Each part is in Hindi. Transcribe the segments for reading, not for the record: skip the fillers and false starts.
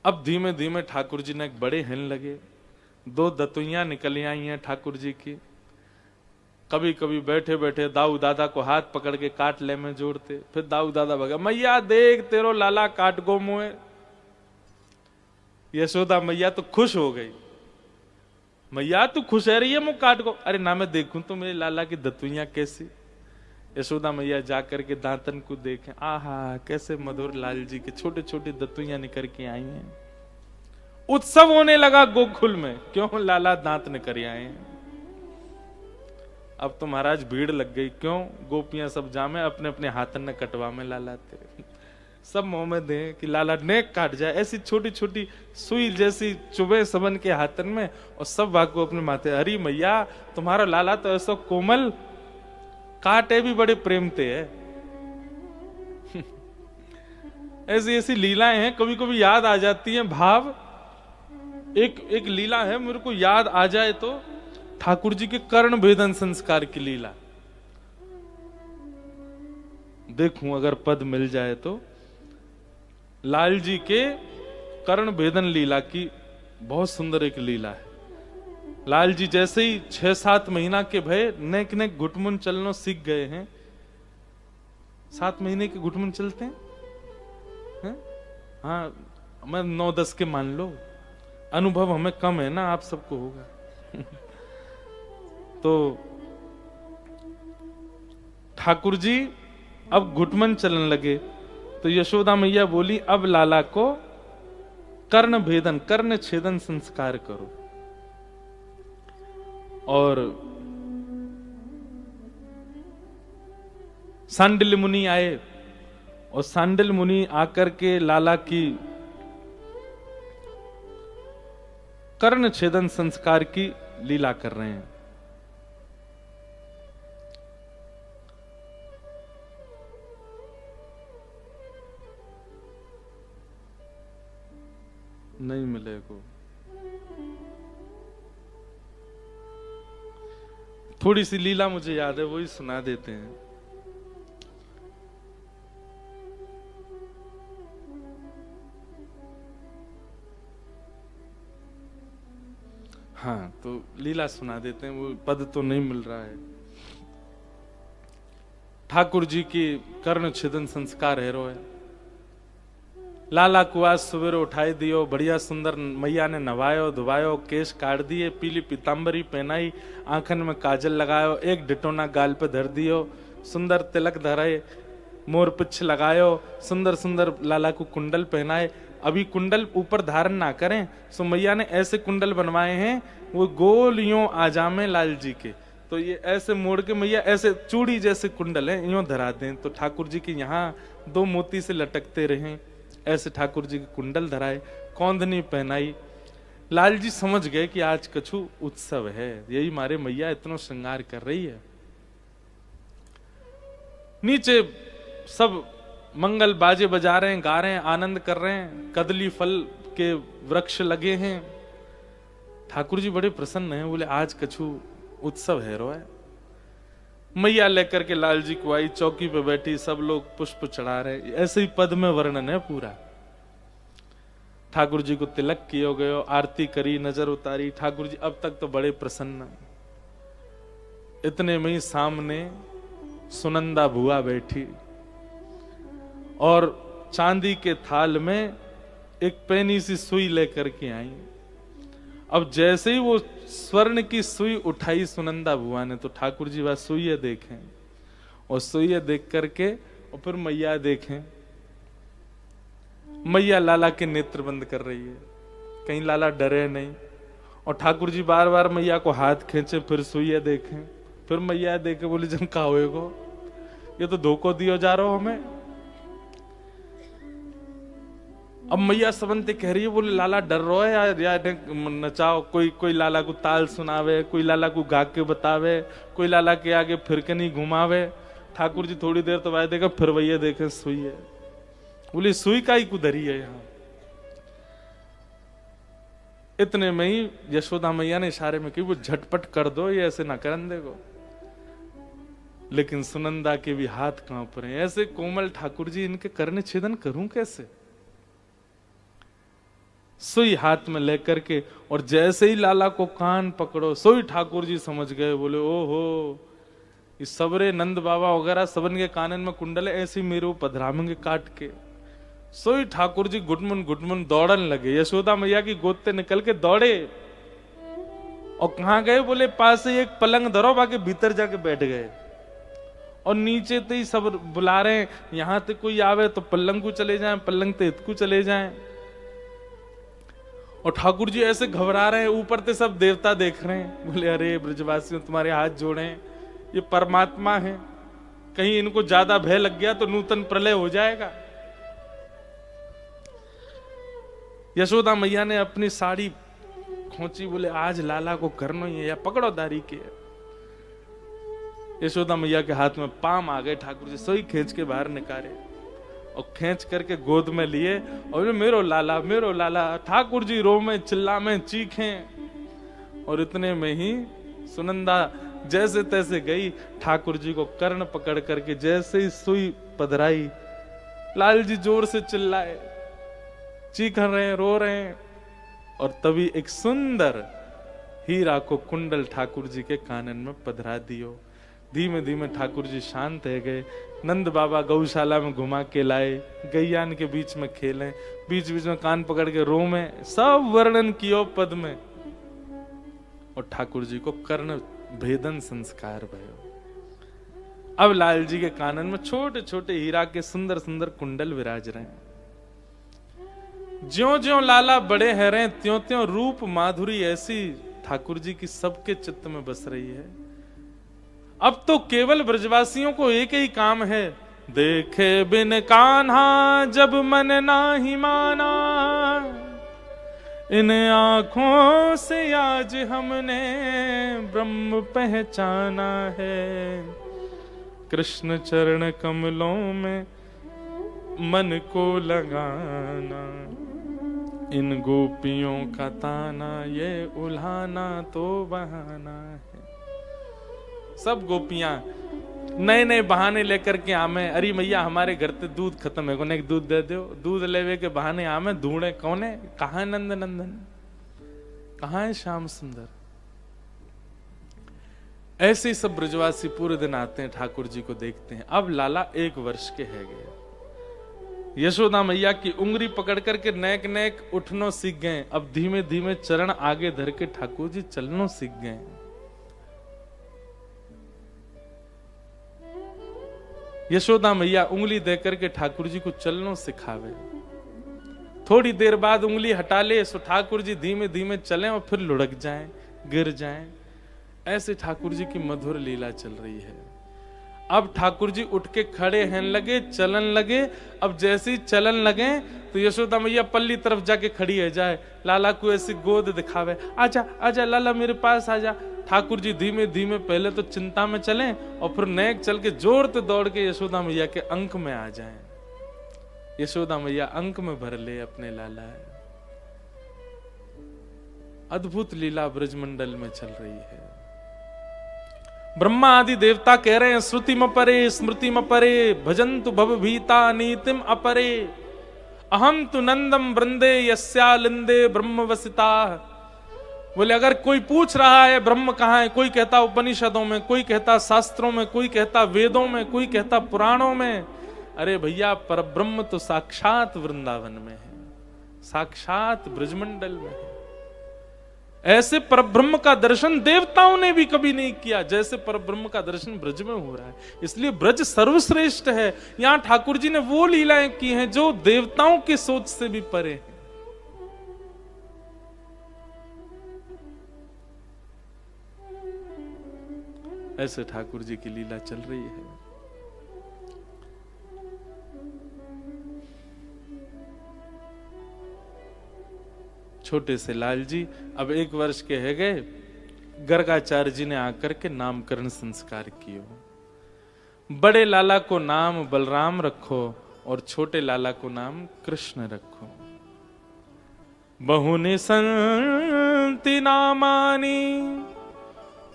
अब धीमे धीमे ठाकुर जी ने एक बड़े हिन लगे, 2 दतुइयां निकल आई हैं ठाकुर जी की। कभी कभी बैठे बैठे दाऊ दादा को हाथ पकड़ के काट ले में जोड़ते, फिर दाऊ दादा भगा, मैया देख तेरो लाला काट गो मुए। यशोदा मैया तो खुश हो गई, मैया तू खुश है रही है मुँह काट गो, अरे ना मैं देखूं तो मेरे लाला की दतुइयां कैसी। यशोदा मैया जाकर के दांतन को देखें, आहा कैसे मधुर लाल जी के छोटे छोटे दतुइयां निकल के आई हैं। उत्सव होने लगा गोकुल में, क्यों लाला दांत निकल आए हैं। अब तो महाराज भीड़ लग गई, क्यों गोपियां सब जामे अपने अपने हाथन ने कटवा में लालाते, सब मुंह में दे कि लाला नेक काट जाए। ऐसी छोटी छोटी सुई जैसी चुभे सबन के हाथन में, और सब भागो अपने माथे, हरी मैया तुम्हारा लाला तो ऐसा कोमल, काटे भी बड़े प्रेम ते है। ऐसी ऐसी लीलाएं हैं, कभी कभी याद आ जाती हैं भाव। एक लीला है मेरे को याद आ जाए तो, ठाकुर जी के कर्ण भेदन संस्कार की लीला देखूं अगर पद मिल जाए तो। लाल जी के कर्ण भेदन लीला की बहुत सुंदर एक लीला है। लाल जी जैसे ही 6-7 महीना के भय नेक नेक घुटमुन चलनो सीख गए हैं। 7 महीने के घुटमुन चलते हैं? हाँ, मैं 9-10 के मान लो, अनुभव हमें कम है ना, आप सबको होगा। तो ठाकुर जी अब घुटमन चलन लगे, तो यशोदा मैया बोली अब लाला को कर्ण भेदन कर्ण छेदन संस्कार करो। और सांडिल्य मुनि आए, और सांडिल्य मुनि आकर के लाला की कर्ण छेदन संस्कार की लीला कर रहे हैं। नहीं मिलेगा, थोड़ी सी लीला मुझे याद है, वही सुना देते हैं। हाँ, तो लीला सुना देते हैं, वो पद तो नहीं मिल रहा है। ठाकुर जी की कर्ण छेदन संस्कार है रो है। लाला को आज सवेरे उठाई दियो, बढ़िया सुंदर मैया ने नवायो धुवायो, केश काट दिए, पीली पीतांबरी पहनाई, आंखन में काजल लगायो, एक डिटोना गाल पे धर दियो, सुंदर तिलक धराए, मोर पुच्छ लगायो, सुंदर सुंदर लाला को कुंडल पहनाए। अभी कुंडल ऊपर धारण ना करें, सो मैया ने ऐसे कुंडल बनवाए हैं, वो गोल यूं आ जामे लाल जी के, तो ये ऐसे मोड़ के मैया ऐसे चूड़ी जैसे कुंडल है यूं धरा दें, तो ठाकुर जी के यहाँ 2 मोती से लटकते रहें, ऐसे ठाकुर जी के कुंडल धराए, कौंधनी पहनाई। लाल जी समझ गए कि आज कछु उत्सव है, यही मारे मैया इतना श्रृंगार कर रही है। नीचे सब मंगल बाजे बजा रहे हैं, गा रहे हैं, आनंद कर रहे हैं, कदली फल के वृक्ष लगे हैं। ठाकुर जी बड़े प्रसन्न हैं, बोले आज कछु उत्सव है रो है। मैया लेकर के लाल जी को आई, चौकी पे बैठी, सब लोग पुष्प चढ़ा रहे, ऐसे ही पद में वर्णन है पूरा। ठाकुर जी को तिलक किए गयो, आरती करी, नजर उतारी, ठाकुर जी अब तक तो बड़े प्रसन्न। इतने में ही सामने सुनंदा बुआ बैठी, और चांदी के थाल में एक पैनी सी सुई लेकर के आई। अब जैसे ही वो स्वर्ण की सुई उठाई सुनंदा बुआ ने, तो ठाकुर जी वह सुई देखें, और सुई देख करके और फिर मैया देखें, मैया लाला के नेत्र बंद कर रही है, कहीं लाला डरे नहीं। और ठाकुर जी बार बार मैया को हाथ खींचे, फिर सुई देखें, फिर मैया देखे, बोली जम का होएगो, ये तो धोखो दियो जा रहा हो हमें। अब मैया सबंते कह रही है, बोले लाला डर रहा है यार, नचाओ, कोई लाला को ताल सुनावे, कोई लाला को गा के बतावे, कोई लाला के आगे फिर के नहीं घुमावे। ठाकुर जी थोड़ी देर तो वाय देखा, फिर भैया देखे सुई है, बोले सुई का ही कुधरी है यहाँ। इतने में ही यशोदा मैया ने इशारे में कि वो झटपट कर दो, ये ऐसे ना करन देगो। लेकिन सुनंदा के भी हाथ कांप रहे हैं, ऐसे कोमल ठाकुर जी, इनके करने छेदन करूं कैसे। सुई हाथ में लेकर के, और जैसे ही लाला को कान पकड़ो, सोई ठाकुर जी समझ गए, बोले ओहो इस सबरे नंद बाबा वगैरह सबन के कानन में कुंडल है, ऐसे मेरे को पधरामेंगे काट के। सोई ठाकुर जी गुटमुन दौड़न लगे, यशोदा मैया की गोद से निकल के दौड़े। और कहां गए, बोले पास ही एक पलंग धरो, बाकी भीतर जाके बैठ गए। और नीचे तो ही सब बुला रहे हैं, यहां तक कोई आवे तो पलंग को चले जाएं, पलंग ते इतकू चले जाएं। और ठाकुर जी ऐसे घबरा रहे हैं, ऊपर से सब देवता देख रहे हैं। बोले अरे ब्रजवासियों तुम्हारे हाथ जोड़े, ये परमात्मा है, कहीं इनको ज्यादा भय लग गया तो नूतन प्रलय हो जाएगा। यशोदा मैया ने अपनी साड़ी खोची, बोले आज लाला को करना ही है, या पकड़ो दारी के। यशोदा मैया के हाथ में पाम आ गए, ठाकुर जी सोई खींच के बाहर निकाले और खींच करके गोद में लिए और मेरो लाला। ठाकुर जी रो में चिल्ला में चीखें। और इतने में ही सुनंदा जैसे तैसे गई, ठाकुर जी को कर्ण पकड़ करके जैसे ही सुई पधराई, लाल जी जोर से चिल्लाए, चीख रहे हैं, रो रहे हैं। और तभी एक सुंदर हीरा को कुंडल ठाकुर जी के कानन में पधरा दियो। धीमे धीमे ठाकुर जी शांत है गए। नंद बाबा गौशाला में घुमा के लाए, गैयान के बीच में खेले, बीच बीच में कान पकड़ के रो में सब वर्णन कियो पद में। और ठाकुर जी को कर्ण भेदन संस्कार भयो। अब लाल जी के कानन में छोटे छोटे हीरा के सुंदर सुंदर कुंडल विराज रहे हैं। ज्यों ज्यों लाला बड़े हैं रहे, त्यों त्यों रूप माधुरी ऐसी ठाकुर जी की सबके चित्त में बस रही है। अब तो केवल ब्रजवासियों को एक ही काम है, देखे बिन कान्हा जब मन नाही माना, इन आंखों से आज हमने ब्रह्म पहचाना है। कृष्ण चरण कमलों में मन को लगाना, इन गोपियों का ताना ये उल्हाना तो बहाना है। सब गोपियां नए नए बहाने लेकर के आमे, अरे मैया हमारे घर से दूध खत्म है, कोने दूध दे दो। दूध लेवे के बहाने आमे ढूंढे, कौन है, कहां है नंद नंदन, कहां है श्याम सुंदर। ऐसे ही सब ब्रजवासी पूरे दिन आते हैं, ठाकुर जी को देखते हैं। अब लाला 1 वर्ष के है गए। यशोदा मैया की उंगली पकड़ करके नेक नेक उठनो सीख गए। अब धीमे धीमे चरण आगे धर के ठाकुर जी चलनो सीख गए। यशोदा मैया उंगली देकर के ठाकुर जी को चलनो सिखावे। थोड़ी देर बाद उंगली हटा ले, सो ठाकुर जी धीमे धीमे चलें और फिर लुढ़क जाएं, गिर जाएं। ऐसे ठाकुर जी की मधुर लीला चल रही है। अब ठाकुर जी उठ के खड़े हैं लगे, चलन लगे। अब जैसे ही चलन लगे तो यशोदा मैया पल्ली तरफ जाके खड़ी है जाए, लाला को ऐसी गोद दिखावे, आजा आजा लाला मेरे पास आजा। ठाकुर जी धीमे धीमे पहले तो चिंता में चलें और फिर नेक चल के जोर से दौड़ के यशोदा मैया के अंक में आ जाएं। यशोदा मैया अंक में भर ले अपने लाला है। अद्भुत लीला ब्रजमंडल में चल रही है। ब्रह्मा आदि देवता कह रहे हैं, श्रुति म परे स्मृति म परे भजन्तु भव भीता नीतिम अपरे, अहम तु नंदम वृंदे यस्यालिंदे ब्रह्म वसिता। बोले अगर कोई पूछ रहा है ब्रह्म कहाँ है, कोई कहता उपनिषदों में, कोई कहता शास्त्रों में, कोई कहता वेदों में, कोई कहता पुराणों में। अरे भैया परब्रह्म तो साक्षात वृंदावन में है, साक्षात ब्रजमंडल में है। ऐसे परब्रह्म का दर्शन देवताओं ने भी कभी नहीं किया जैसे परब्रह्म का दर्शन ब्रज में हो रहा है। इसलिए ब्रज सर्वश्रेष्ठ है। यहां ठाकुर जी ने वो लीलाएं की हैं जो देवताओं की सोच से भी परे हैं। ऐसे ठाकुर जी की लीला चल रही है। छोटे से लाल जी अब 1 वर्ष के है गए। गर्गाचार्य जी ने आकर के नामकरण संस्कार कियो। बड़े लाला को नाम बलराम रखो और छोटे लाला को नाम कृष्ण रखो। बहुनि संति नामानि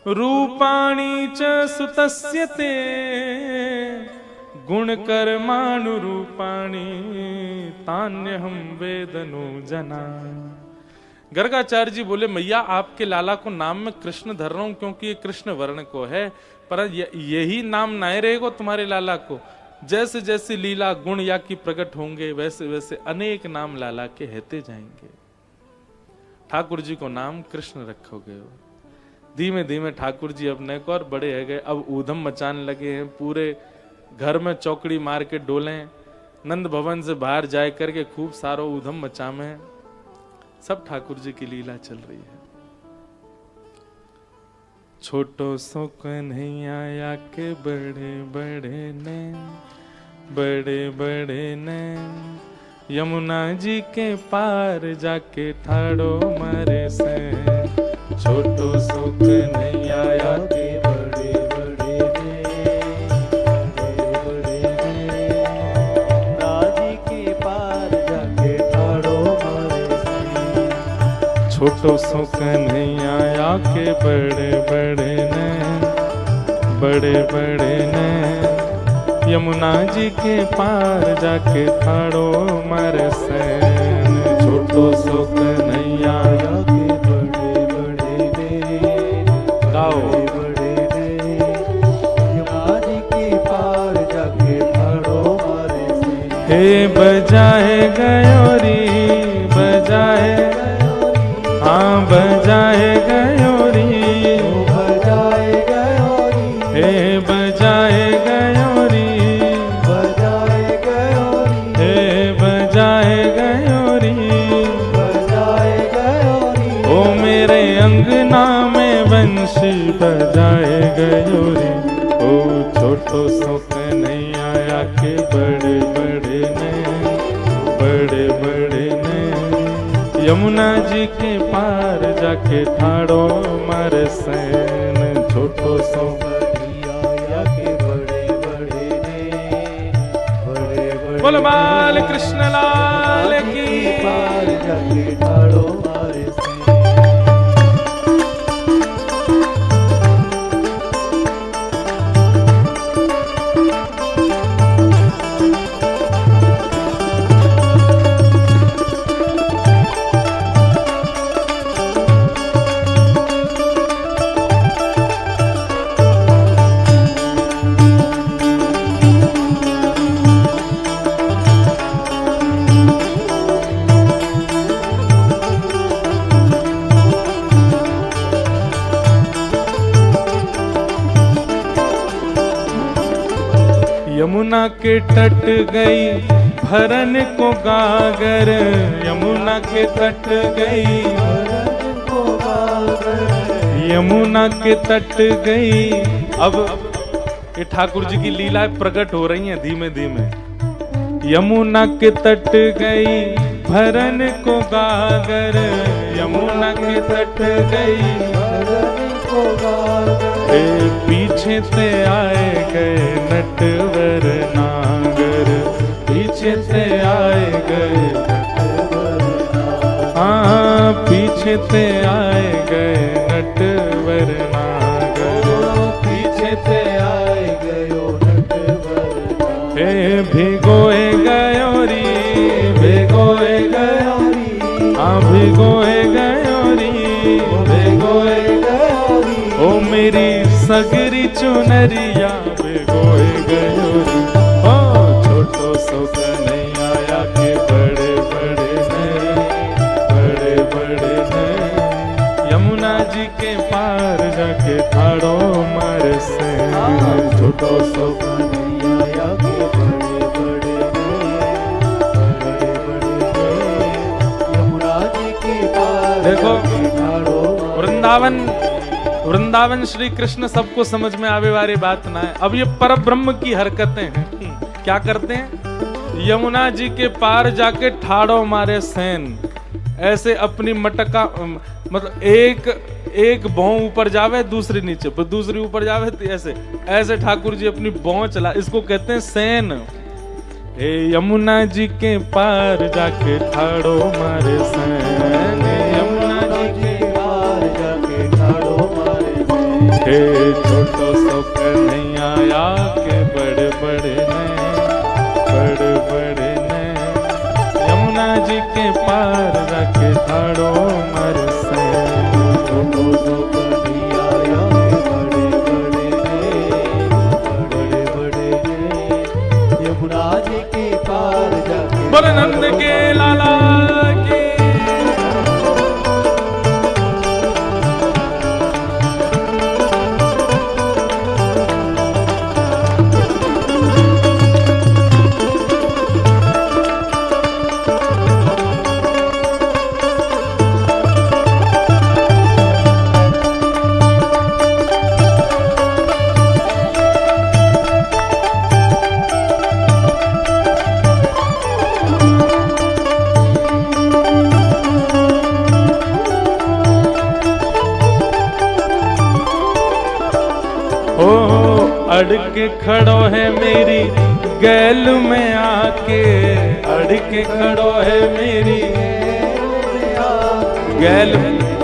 रूपाणि च सुतस्य ते, गुण कर्माणु रूपाणी तान्य हम वेदनु जना। गर्गाचार्य जी बोले मैया आपके लाला को नाम में कृष्ण धर रहा हूं क्योंकि ये कृष्ण वर्ण को है, पर यही नाम नहीं रहेगा तुम्हारे लाला को। जैसे जैसे लीला गुण या की प्रकट होंगे वैसे वैसे अनेक नाम लाला के रहते जाएंगे। ठाकुर जी को नाम कृष्ण रखोगे। धीमे धीमे ठाकुर जी अपने को और बड़े है गए, अब ऊधम मचाने लगे हैं, पूरे घर में चौकड़ी मार के डोले, नंद भवन से बाहर जाए करके खूब सारो ऊधम मचामे। सब ठाकुर जी की लीला चल रही है। छोटो सो कन्हैया या के बड़े बड़े नैन, बड़े बड़े नैन, यमुना जी के पार जाके ठाड़ो मारे से। छोटो सो कन्हैया या के बड़े बड़े नैन, बड़े बड़े नैन, राजी के पार जाके ठाड़ो मारे से। छोटो सो कन्हैया या के बड़े बड़े नैन, बड़े बड़े नैन, यमुना जी के पार जाके ठाड़ो मारे सैन। छोटो सो कन्हैया या के बड़े बड़े नैन, गाओ बड़े नैन, यमुना जी के पार जाके ठाड़ो मारे सैन। हे बजाए गयोरी, बजाए हाँ बजाए गयोरी, बजाए गयोरी, हे बजाए गयोरी, बजाए गयोरी, हे बजाए गयोरी, बजाए गयोरी, ओ मेरे अंगना में बंशी बजाए गयोरी। ओ छोटो सो कन्हैया या के बड़े बड़े नैन, बड़े बड़े नैन, यमुना जी के पार जाके ठाड़ो मारे सैन। छोटो सो कन्हैया के बड़े बड़े नैन, बड़े बड़े, बोलो बाल कृष्ण लाल की, पार जाके ठाड़ो मारे सैन। यमुना के तट गई भरन को गागर, यमुना के तट गई भरन को गागर, यमुना के तट गई। अब ये ठाकुर जी की लीलाएं प्रकट हो रही हैं धीमे धीमे। यमुना के तट गई भरन को गागर, यमुना के तट गई भरन को गागर, पीछे से आए गए नटवर नागर, पीछे से आए गए नटवर नागर, हाँ पीछे से आए गए नटवर नागर, पीछे से आए गयो नटवर नागर। हे भिगोए गयोरी, भिगोए गयोरी, हाँ भिगोए गयोरी, भिगोए गयोरी, ओ मेरी सगरी चुनरिया भिगोए गयोरी। ओ छोटो सो कन्हैया या के बड़े बड़े नैन, बड़े बड़े नैन, यमुना जी के पार जाके ठाड़ो मारे सैन। छोटो सो कन्हैया या के बड़े बड़े नैन, बड़े बड़े नैन, यमुना जी के पार देखो वृंदावन, वृंदावन श्री कृष्ण सबको समझ में आवे वाली बात ना है। अब ये पर ब्रह्म की हरकतें हैं। क्या करते हैं? यमुना जी के पार जाके ठाड़ो मारे सैन, ऐसे अपनी मटका मतलब एक भौं ऊपर जावे दूसरी नीचे, पर दूसरी ऊपर जावे तो ऐसे ऐसे ठाकुर जी अपनी भौं चला, इसको कहते हैं सैन। हे यमुना जी के पार जाके ठाड़ो मारे सैन, यमुना जी के पार जाके ठाड़ो मारे सैन। हे छोटो सो कन्हैया या के बड़े बड़े नैन, के पार जाके ठाड़ो मर से। छोटो सो कन्हैया आके बड़े बड़े ने यमुना जी के पार जाके बोले नंद के लाला की। अड़के खड़ो है मेरी गैल में आके, अड़के खड़ो है मेरी गैल।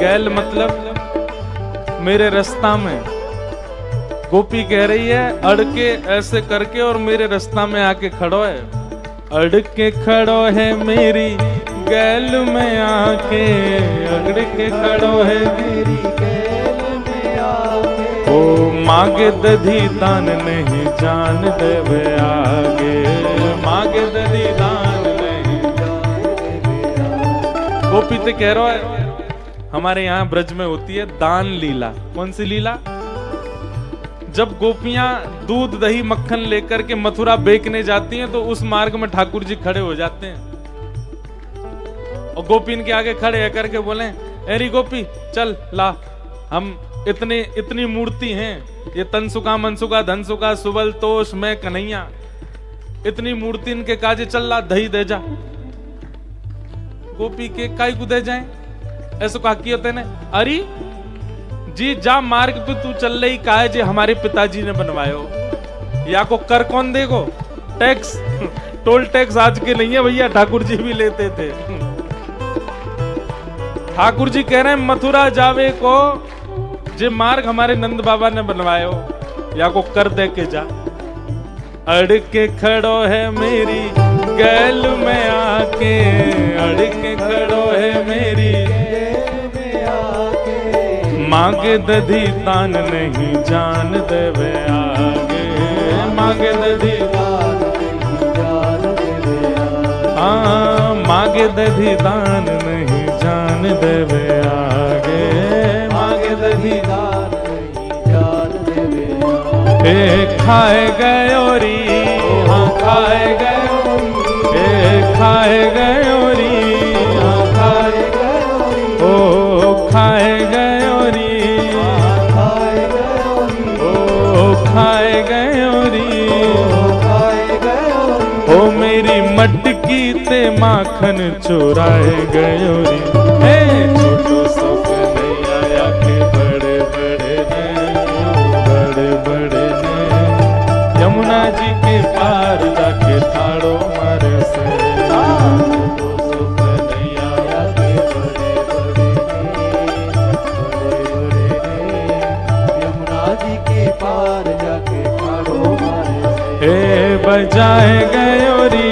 गैल मतलब मेरे रास्ता में। गोपी कह रही है अड़के ऐसे करके और मेरे रास्ता में आके खड़ो है। अड़के खड़ो है मेरी गैल में आके, अड़के खड़ो है मेरी ओ मांगे दधी दान नहीं जान देवे आगे, मांगे दधी दान नहीं जान देवे आगे। गोपी तो कह रहा है हमारे यहाँ ब्रज में होती है दान लीला। कौन सी लीला? जब गोपियां दूध दही मक्खन लेकर के मथुरा बेचने जाती हैं तो उस मार्ग में ठाकुर जी खड़े हो जाते हैं और गोपी इनके आगे खड़े करके बोले एरी गोपी चल ला, हम इतनी मूर्ति हैं, ये तनसुका मनसुका धनसुका सुबल तोष मैं कन्हैया, इतनी मूर्ति इनके काजे चल ला दही दे जा। गोपी के काई को दे जाए ऐसा कहा किया तेने? अरे जी जा मार्ग पे तू चल रही काहे जे हमारे पिताजी ने बनवायो, या को कर कौन देगो? टैक्स टोल टैक्स आज के नहीं है भैया, ठाकुर जी भी लेते थे। ठाकुर जी कह रहे हैं मथुरा जावे को जे मार्ग हमारे नंद बाबा ने बनवायो, या को कर दे के जा। अड़के खड़ो है मेरी गैल में आके, अड़के खड़ो है मेरी मांगे दधी दान नहीं जान देवे आगे, मांगे दधी दान नहीं जान देवे आगे। हाँ मांगे दधी दान नहीं जान देवे आगे, मांगे दधी दान नहीं जान देवे आगे। खाए गयोरी, हाँ खाए गयोरी, खाए गयोरी, हाँ खाए गयोरी, ओ खाए गयोरी, खाए गयोरी, ओ खाए गयोरी, खाए गयोरी। ओ मेरी मटकी ते माखन चुराए गयोरी। छोटो सो कन्हैया आके बड़े बड़े ने, बड़े बड़े ने यमुना जी के पार जाके ठाड़ो मारे से। छोटो सो कन्हैया आके बड़े बड़े ने, यमुना जी के पार जाके ठाड़ो मारे से। बजाए गयोरी,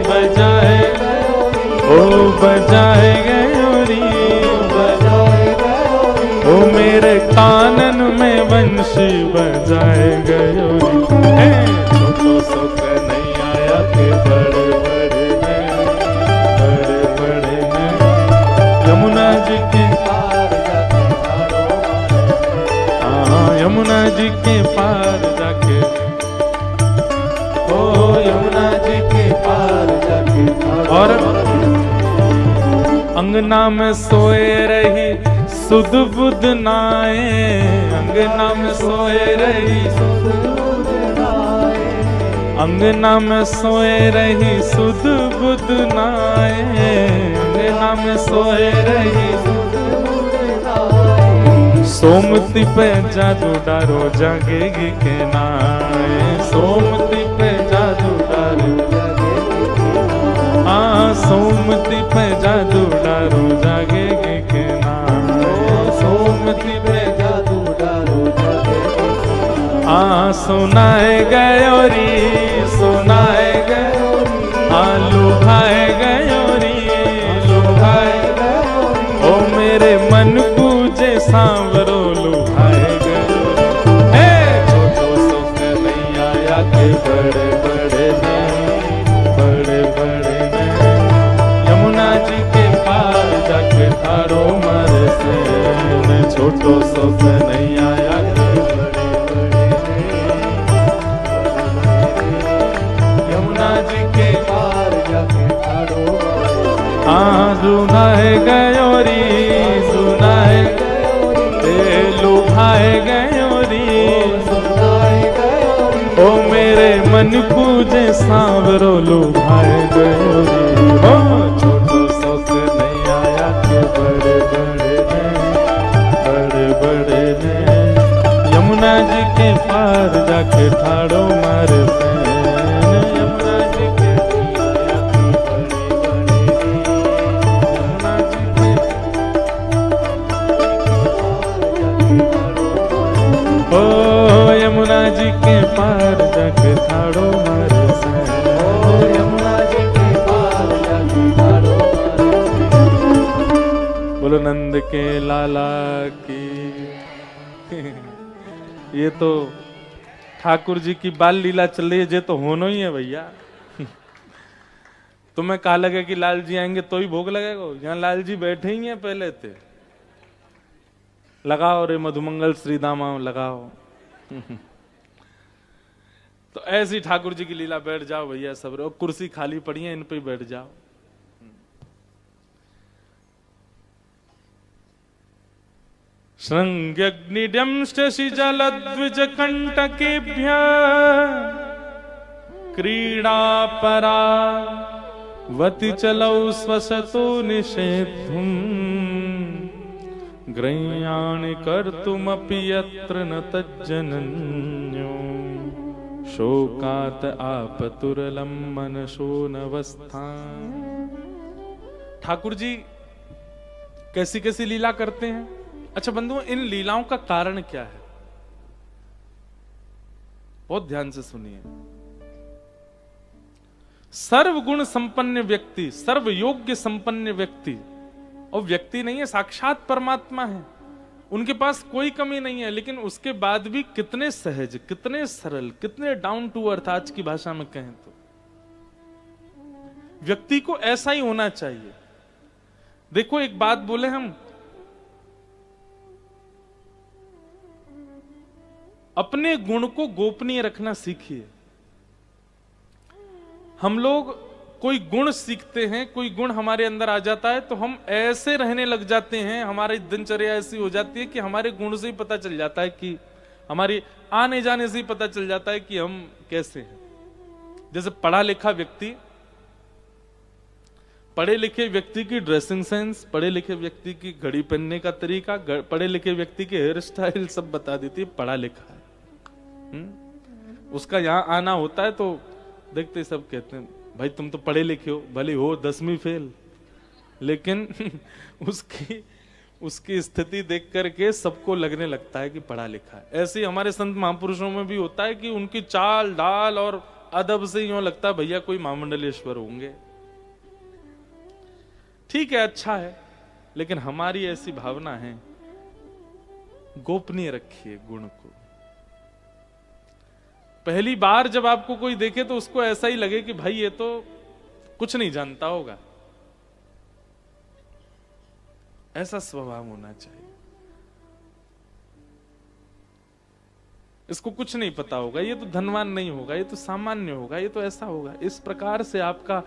बजाए ओ बजाए गयोरी, बजाए गयोरी, ओ मेरे कानन में वंशी बजाए गयोरी। छोटो सो कन्हैया आके बड़े बड़े ने, बड़े बड़े ने यमुना जी के पार जाके ठाड़ो मारे से। हाँ यमुना जी के पार जाके, ओ यमुना जी के पार जाके। और अंगना में सोए रही सुध बुध नाए, अंगना में सोए रही सुध बुध नाए, अंगना में सोए रही सुध बुध नाए, अंगना में सोए रही सुध बुध नाए। सोमती पे जादू डारो जागेगी के नाए, सोमती पे जादू डारो जागेगी के नाए। हाँ सोमती पे जादू डारो जागेगी के नाए, सोमती पे जादू डारो जागेगी के नाए। हाँ सुनाए गयोरी, सुनाए गयोरी, हाँ लुभाए गयोरी, सुनाए गयो री, सुनाए लुभाए गयो री, ओ मेरे मन पूजे सांवरो लुभाए गयो री। ओ छोटो शौक नहीं आया के बड़े बड़े ने, बड़े बड़े ने यमुना जी के पार जाके ठाड़ो मारे सैन, यमुना जी के आया के बड़े बड़े, यमुना जी के पार जाके ठाड़ो मारे सैन, यमुना जी के पार जाके ठाड़ो मारे सैन। बोलो नंद के लाला की। ये तो ठाकुर जी की बाल लीला चल रही है, ये तो होना ही है भैया। तुम्हें कहा लगे कि लाल जी आएंगे तो ही भोग लगेगा, यहाँ लाल जी बैठे ही हैं पहले थे। लगाओ रे मधुमंगल श्री दामा लगाओ। तो ऐसी ठाकुर जी की लीला, बैठ जाओ भैया सब, और कुर्सी खाली पड़ी है इन पे बैठ जाओ। श्रृंग्यग्निड्यंष्टशिजलद्विजकण्टकेभ्यः क्रीडापरा वति चलौ स्वसतो निषेद्धुम् ग्रह्याणि कर्तुमपि यत्र न तज्जनन्यो शोकात् आपतुरलं मनसो नवस्था। ठाकुर जी कैसी कैसी लीला करते हैं। अच्छा बंधुओं, इन लीलाओं का कारण क्या है? बहुत ध्यान से सुनिए। सर्वगुण संपन्न व्यक्ति, सर्व योग्य संपन्न व्यक्ति, और व्यक्ति नहीं है, साक्षात परमात्मा है, उनके पास कोई कमी नहीं है, लेकिन उसके बाद भी कितने सहज, कितने सरल, कितने डाउन टू अर्थ, आज की भाषा में कहें तो व्यक्ति को ऐसा ही होना चाहिए। देखो एक बात बोले हम, अपने गुण को गोपनीय रखना सीखिए। हम लोग कोई गुण सीखते हैं, कोई गुण हमारे अंदर आ जाता है तो हम ऐसे रहने लग जाते हैं, हमारी दिनचर्या ऐसी हो जाती है कि हमारे गुण से ही पता चल जाता है, कि हमारी आने जाने से ही पता चल जाता है कि हम कैसे हैं। जैसे पढ़ा लिखा व्यक्ति, पढ़े लिखे व्यक्ति की ड्रेसिंग सेंस, पढ़े लिखे व्यक्ति की घड़ी पहनने का तरीका, पढ़े लिखे व्यक्ति के हेयर स्टाइल सब बता देती है, पढ़ा लिखा है। उसका यहां आना होता है तो देखते सब कहते हैं भाई तुम तो पढ़े लिखे हो, भले हो 10वीं फेल, लेकिन उसकी स्थिति देख करके सबको लगने लगता है कि पढ़ा लिखा है। ऐसे ही हमारे संत महापुरुषों में भी होता है कि उनकी चाल ढाल और अदब से यूं लगता है भैया कोई महामंडलेश्वर होंगे। ठीक है, अच्छा है, लेकिन हमारी ऐसी भावना है, गोपनीय रखिए गुण को। पहली बार जब आपको कोई देखे तो उसको ऐसा ही लगे कि भाई ये तो कुछ नहीं जानता होगा, ऐसा स्वभाव होना चाहिए। इसको कुछ नहीं पता होगा, ये तो धनवान नहीं होगा, ये तो सामान्य होगा, ये तो ऐसा होगा। इस प्रकार से आपका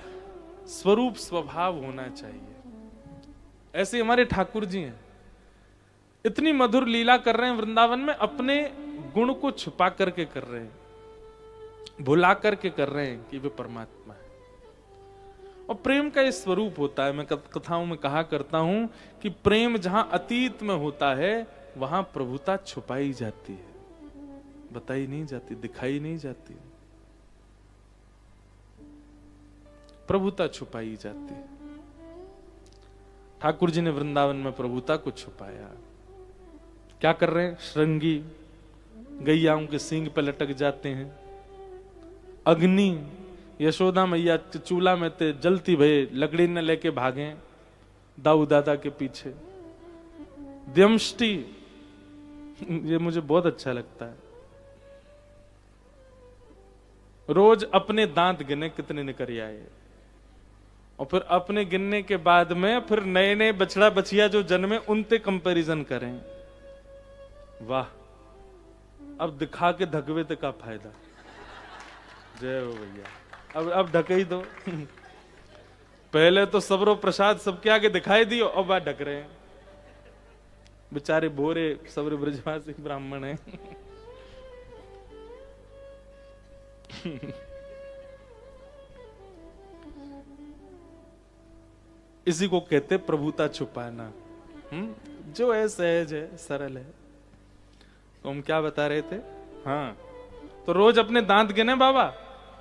स्वरूप स्वभाव होना चाहिए। ऐसे हमारे ठाकुर जी हैं, इतनी मधुर लीला कर रहे हैं वृंदावन में, अपने गुण को छुपा करके कर रहे हैं, भुला करके कर रहे हैं कि वे परमात्मा है। और प्रेम का ये स्वरूप होता है। मैं कथाओं में कहा करता हूं कि प्रेम जहां अतीत में होता है वहां प्रभुता छुपाई जाती है, बताई नहीं जाती, दिखाई नहीं जाती, प्रभुता छुपाई जाती है। ठाकुर जी ने वृंदावन में प्रभुता को छुपाया। क्या कर रहे हैं? श्रृंगी गैयाओं के सींग पे लटक जाते हैं, अग्नि यशोदा मैया के चूल्हा में थे जलती भये, लकड़ी न लेके भागे दाऊ दादा के पीछे। दमष्टि, ये मुझे बहुत अच्छा लगता है, रोज अपने दांत गिने कितने निकल आए, और फिर अपने गिनने के बाद में फिर नए नए बछड़ा बछिया जो जन्मे उनसे कंपैरिजन करें। वाह, अब दिखा के धकवे ते का फायदा। जय हो भैया, अब ढके ही दो। पहले तो सबरो प्रसाद सबके आगे दिखाई दियो, अब बात ढक रहे हैं बेचारे बोरे सबरे ब्रजवासी ब्राह्मण हैं। इसी को कहते प्रभुता छुपाना। जो है सहज है, सरल है। तो हम क्या बता रहे थे? हाँ, तो रोज अपने दांत गिने बाबा,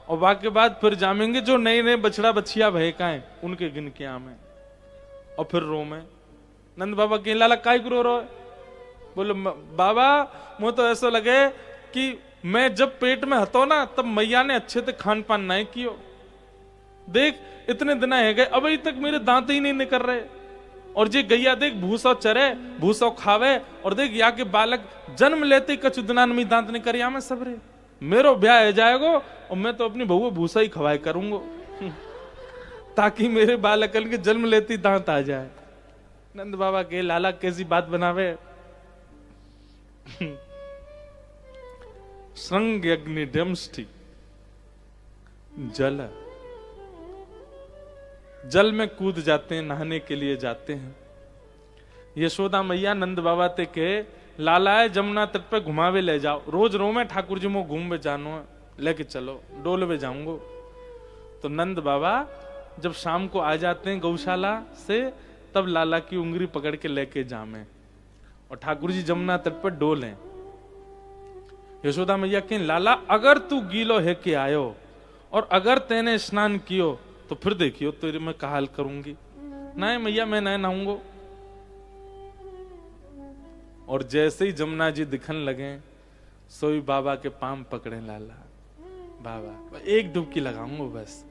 और वाके बाद फिर जामेंगे जो नए नए बछड़ा बछिया भयकाएं उनके गिन के आमे, और फिर रो में नंद बाबा के लाला काय रो रो। बोले बाबा मुझे तो ऐसा लगे कि मैं जब पेट में हतो ना तब मैया ने अच्छे से खान पान नहीं कियो। देख इतने दिन है गए अभी तक मेरे दांत ही नहीं निकल रहे, और जे गैया देख भूसा चरे भूसा खावे, और देख या के बालक जन्म लेते कछु दिना में दांत नहीं कर में सबरे। मेरो ब्याह है जाएगो और मैं तो अपनी बहू भूसा ही खवाए करूंगो ताकि मेरे बालकन के जन्म लेती दांत आ जाए। नंद बाबा के लाला कैसी बात बनावे। श्रृंग अग्नि डमष्टि जल, जल में कूद जाते हैं, नहाने के लिए जाते हैं। यशोदा मैया नंद बाबा ते के लाला है जमुना तट पे घुमावे ले जाओ, रोज रो में ठाकुर जी मो घूम में जानो लेके चलो, डोल में जाऊंगो। तो नंद बाबा जब शाम को आ जाते हैं गौशाला से, तब लाला की उंगली पकड़ के लेके जामे, और ठाकुर जी जमुना तट पर डोले। यशोदा मैया कहें लाला अगर तू गीलो है के आयो और अगर तेने स्नान कियो तो फिर देखियो तेरे मैं का हाल करूंगी। नहीं मैया मैं नहीं नहाऊंगो। और जैसे ही जमुना जी दिखन लगे सोई बाबा के पाम पकड़े लाला, बाबा एक डुबकी लगाऊंगो बस।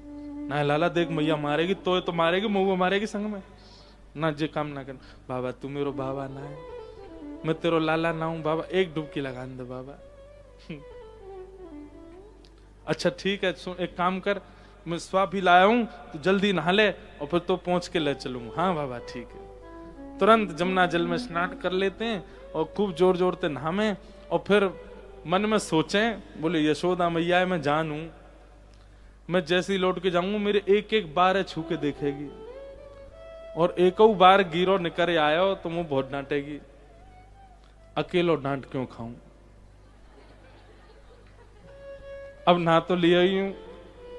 ना लाला देख मैया मारेगी तो मारेगी, मऊ मारेगी संग में ना, जे काम ना कर। बाबा तू मेरो बाबा ना है, मैं तेरो लाला ना हूं बाबा, एक डुबकी लगा दे बाबा। अच्छा ठीक है, सुन एक काम कर, मैं स्वा भी लाया हूं, तू जल्दी नहा ले और फिर तो पहुंच के ले चलूंगा। हाँ बाबा ठीक है। तुरंत जमुना जल में स्नान कर लेते हैं और खूब जोर जोर से नहामे, और फिर मन में सोचें, बोले यशोदा मैया मैं जानू, मैं जैसे ही लौट के जाऊंगा मेरे एक एक बार छू के देखेगी, और एक बार गिरो निकर आयो तो मुझे बहुत डांटेगी। अकेलो डांट क्यों खाऊं? अब ना तो लिया ही हूं।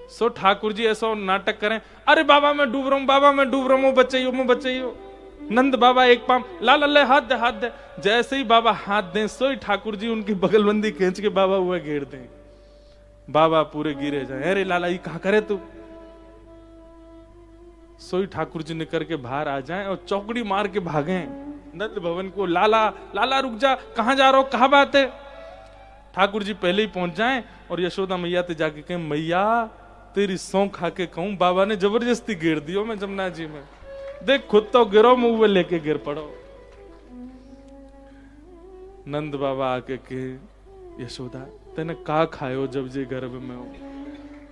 सो ठाकुर जी ऐसा नाटक करें, अरे बाबा मैं डूब रहा हूं, बाबा मैं डूब रहा हूं, बचाइयो मैं बचाइयो। नंद बाबा एक पाम लाल ले हाथ दे हाथ दे। जैसे ही बाबा हाथ दें सोई ठाकुर जी उनकी बगलबंदी खींच के बाबा हुआ घेर दें, बाबा पूरे गिरे जाए। अरे लाला ये कहा करे तू? सोई ठाकुर जी निकल के बाहर आ जाएं और चौकड़ी मार के भागे नंद भवन को। लाला लाला रुक जा, कहां जा रहा हो, कहां बात है? ठाकुर जी पहले ही पहुंच जाएं और यशोदा मैया ते जाके कहें मैया तेरी सौं खा के कहूं बाबा ने जबरदस्ती गिर दियो मैं जमुना जी में, देख खुद तो गिरो मुंह में लेके गिर पड़ो। नंद बाबा आके कहे यशोदा तेने का खायो जब जे गर्भ में हो,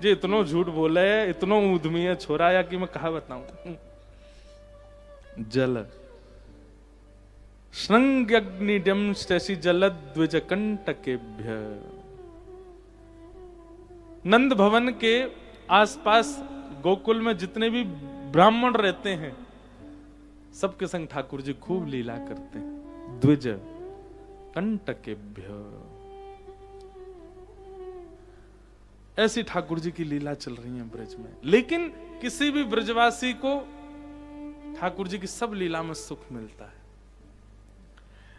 जे इतनो झूठ बोले, इतनो उद्मी है छोरा या कि मैं कहा बताऊं। जल श्रृंग्यग्निडम शशि जलद्विज कंटकेभ्य। नंद भवन के आसपास गोकुल में जितने भी ब्राह्मण रहते हैं सबके संग ठाकुर जी खूब लीला करते हैं। द्विज कंटकेभ्य, ऐसी ठाकुर जी की लीला चल रही है ब्रज में। लेकिन किसी भी ब्रजवासी को ठाकुर जी की सब लीला में सुख मिलता है।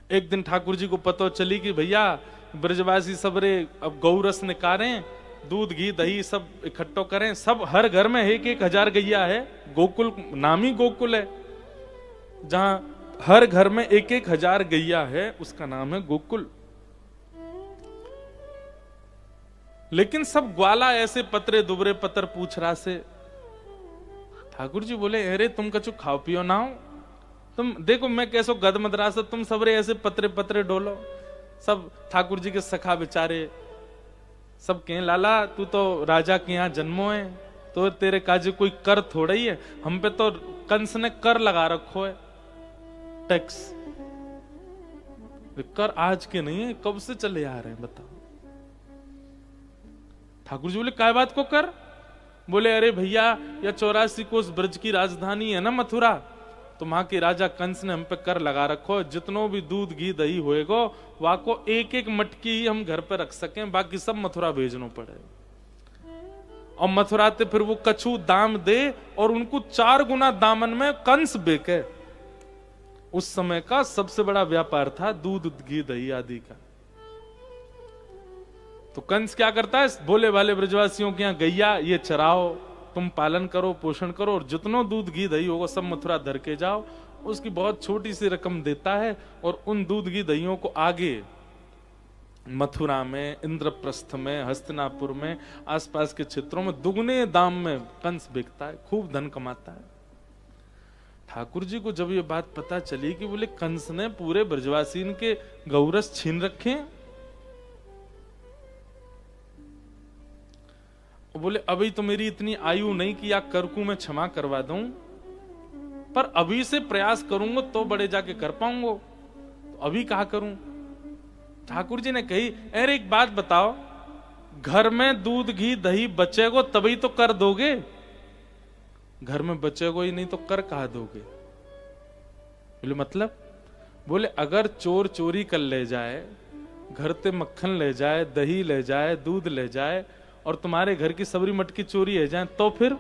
एक दिन ठाकुर जी को पता चली कि भैया ब्रजवासी सबरे अब गौरस निकालें, दूध घी दही सब इकट्ठो करें, सब हर घर में 1,000 गैया है। गोकुल नामी गोकुल है, जहां हर घर में 1,000 गैया है, उसका नाम है गोकुल। लेकिन सब ग्वाला ऐसे पतरे दुबरे पत्र पूछ रहा से। ठाकुर जी बोले अरे तुम कछु खाओ पियो ना हो, तुम देखो मैं कैसो गद मदरास, तुम सबरे ऐसे पतरे पतरे डोलो। सब ठाकुर जी के सखा बेचारे सब कहें लाला तू तो राजा के यहाँ जन्मो है, तो तेरे काजे कोई कर थोड़ा ही है, हम पे तो कंस ने कर लगा रखो है, टैक्स। कर आज के नहीं है, कब से चले आ रहे हैं बताओ। ठाकुर जी बोले काय बात को कर? बोले अरे भैया, यह 84 कोस ब्रज की राजधानी है ना मथुरा, तो वहां के राजा कंस ने हम पे कर लगा रखो, जितनो भी दूध घी दही होएगो वहां को एक एक मटकी ही हम घर पे रख सकें, बाकी सब मथुरा भेजनो पड़े। और मथुरा ते फिर वो कछु दाम दे और उनको 4 गुना दामन में कंस बेके। उस समय का सबसे बड़ा व्यापार था दूध घी दही आदि का। तो कंस क्या करता है, भोले भाले ब्रजवासियों के यहाँ गैया ये चराओ, तुम पालन करो पोषण करो, और जितनो दूध घी दही होगा सब मथुरा धर के जाओ। उसकी बहुत छोटी सी रकम देता है और उन दूध घी दहियों को आगे मथुरा में, इंद्रप्रस्थ में, हस्तिनापुर में, आसपास के क्षेत्रों में दुगने दाम में कंस बिकता है, खूब धन कमाता है। ठाकुर जी को जब ये बात पता चली कि बोले कंस ने पूरे ब्रजवासीन के गौरस छीन रखे, बोले अभी तो मेरी इतनी आयु नहीं कि या करकू मैं क्षमा करवा दूं, पर अभी से प्रयास करूंगा तो बड़े जाके कर पाऊंगा, तो अभी कहा करूं। ठाकुर जी ने कही, अरे एक बात बताओ, घर में दूध घी दही बचेगो तभी तो कर दोगे, घर में बचेगो ही नहीं तो कर कहा दोगे। बोले मतलब? बोले अगर चोर चोरी कर ले जाए, घर से मक्खन ले जाए, दही ले जाए, दूध ले जाए, और तुम्हारे घर की सबरी मटकी चोरी है जाए, तो फिर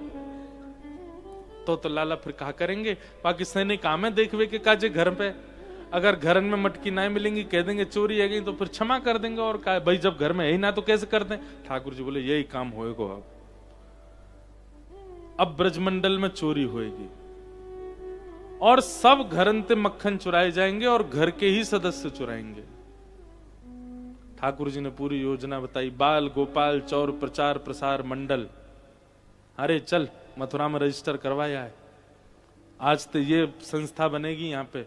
तो लाला फिर कहा करेंगे। बाकी सैनिक आमे देखवे के काजे घर पे, अगर घर में मटकी ना मिलेंगी कह देंगे चोरी है गई, तो फिर क्षमा कर देंगे। और कहा भाई जब घर में है ही ना तो कैसे कर दें। ठाकुर जी बोले यही काम होएगा, अब ब्रजमंडल में चोरी होएगी और सब घरन ते मक्खन चुराए जाएंगे और घर के ही सदस्य चुराएंगे। ठाकुर जी ने पूरी योजना बताई, बाल गोपाल चौर प्रचार प्रसार मंडल, अरे चल मथुरा में रजिस्टर करवाया है, आज तो ये संस्था बनेगी यहाँ पे,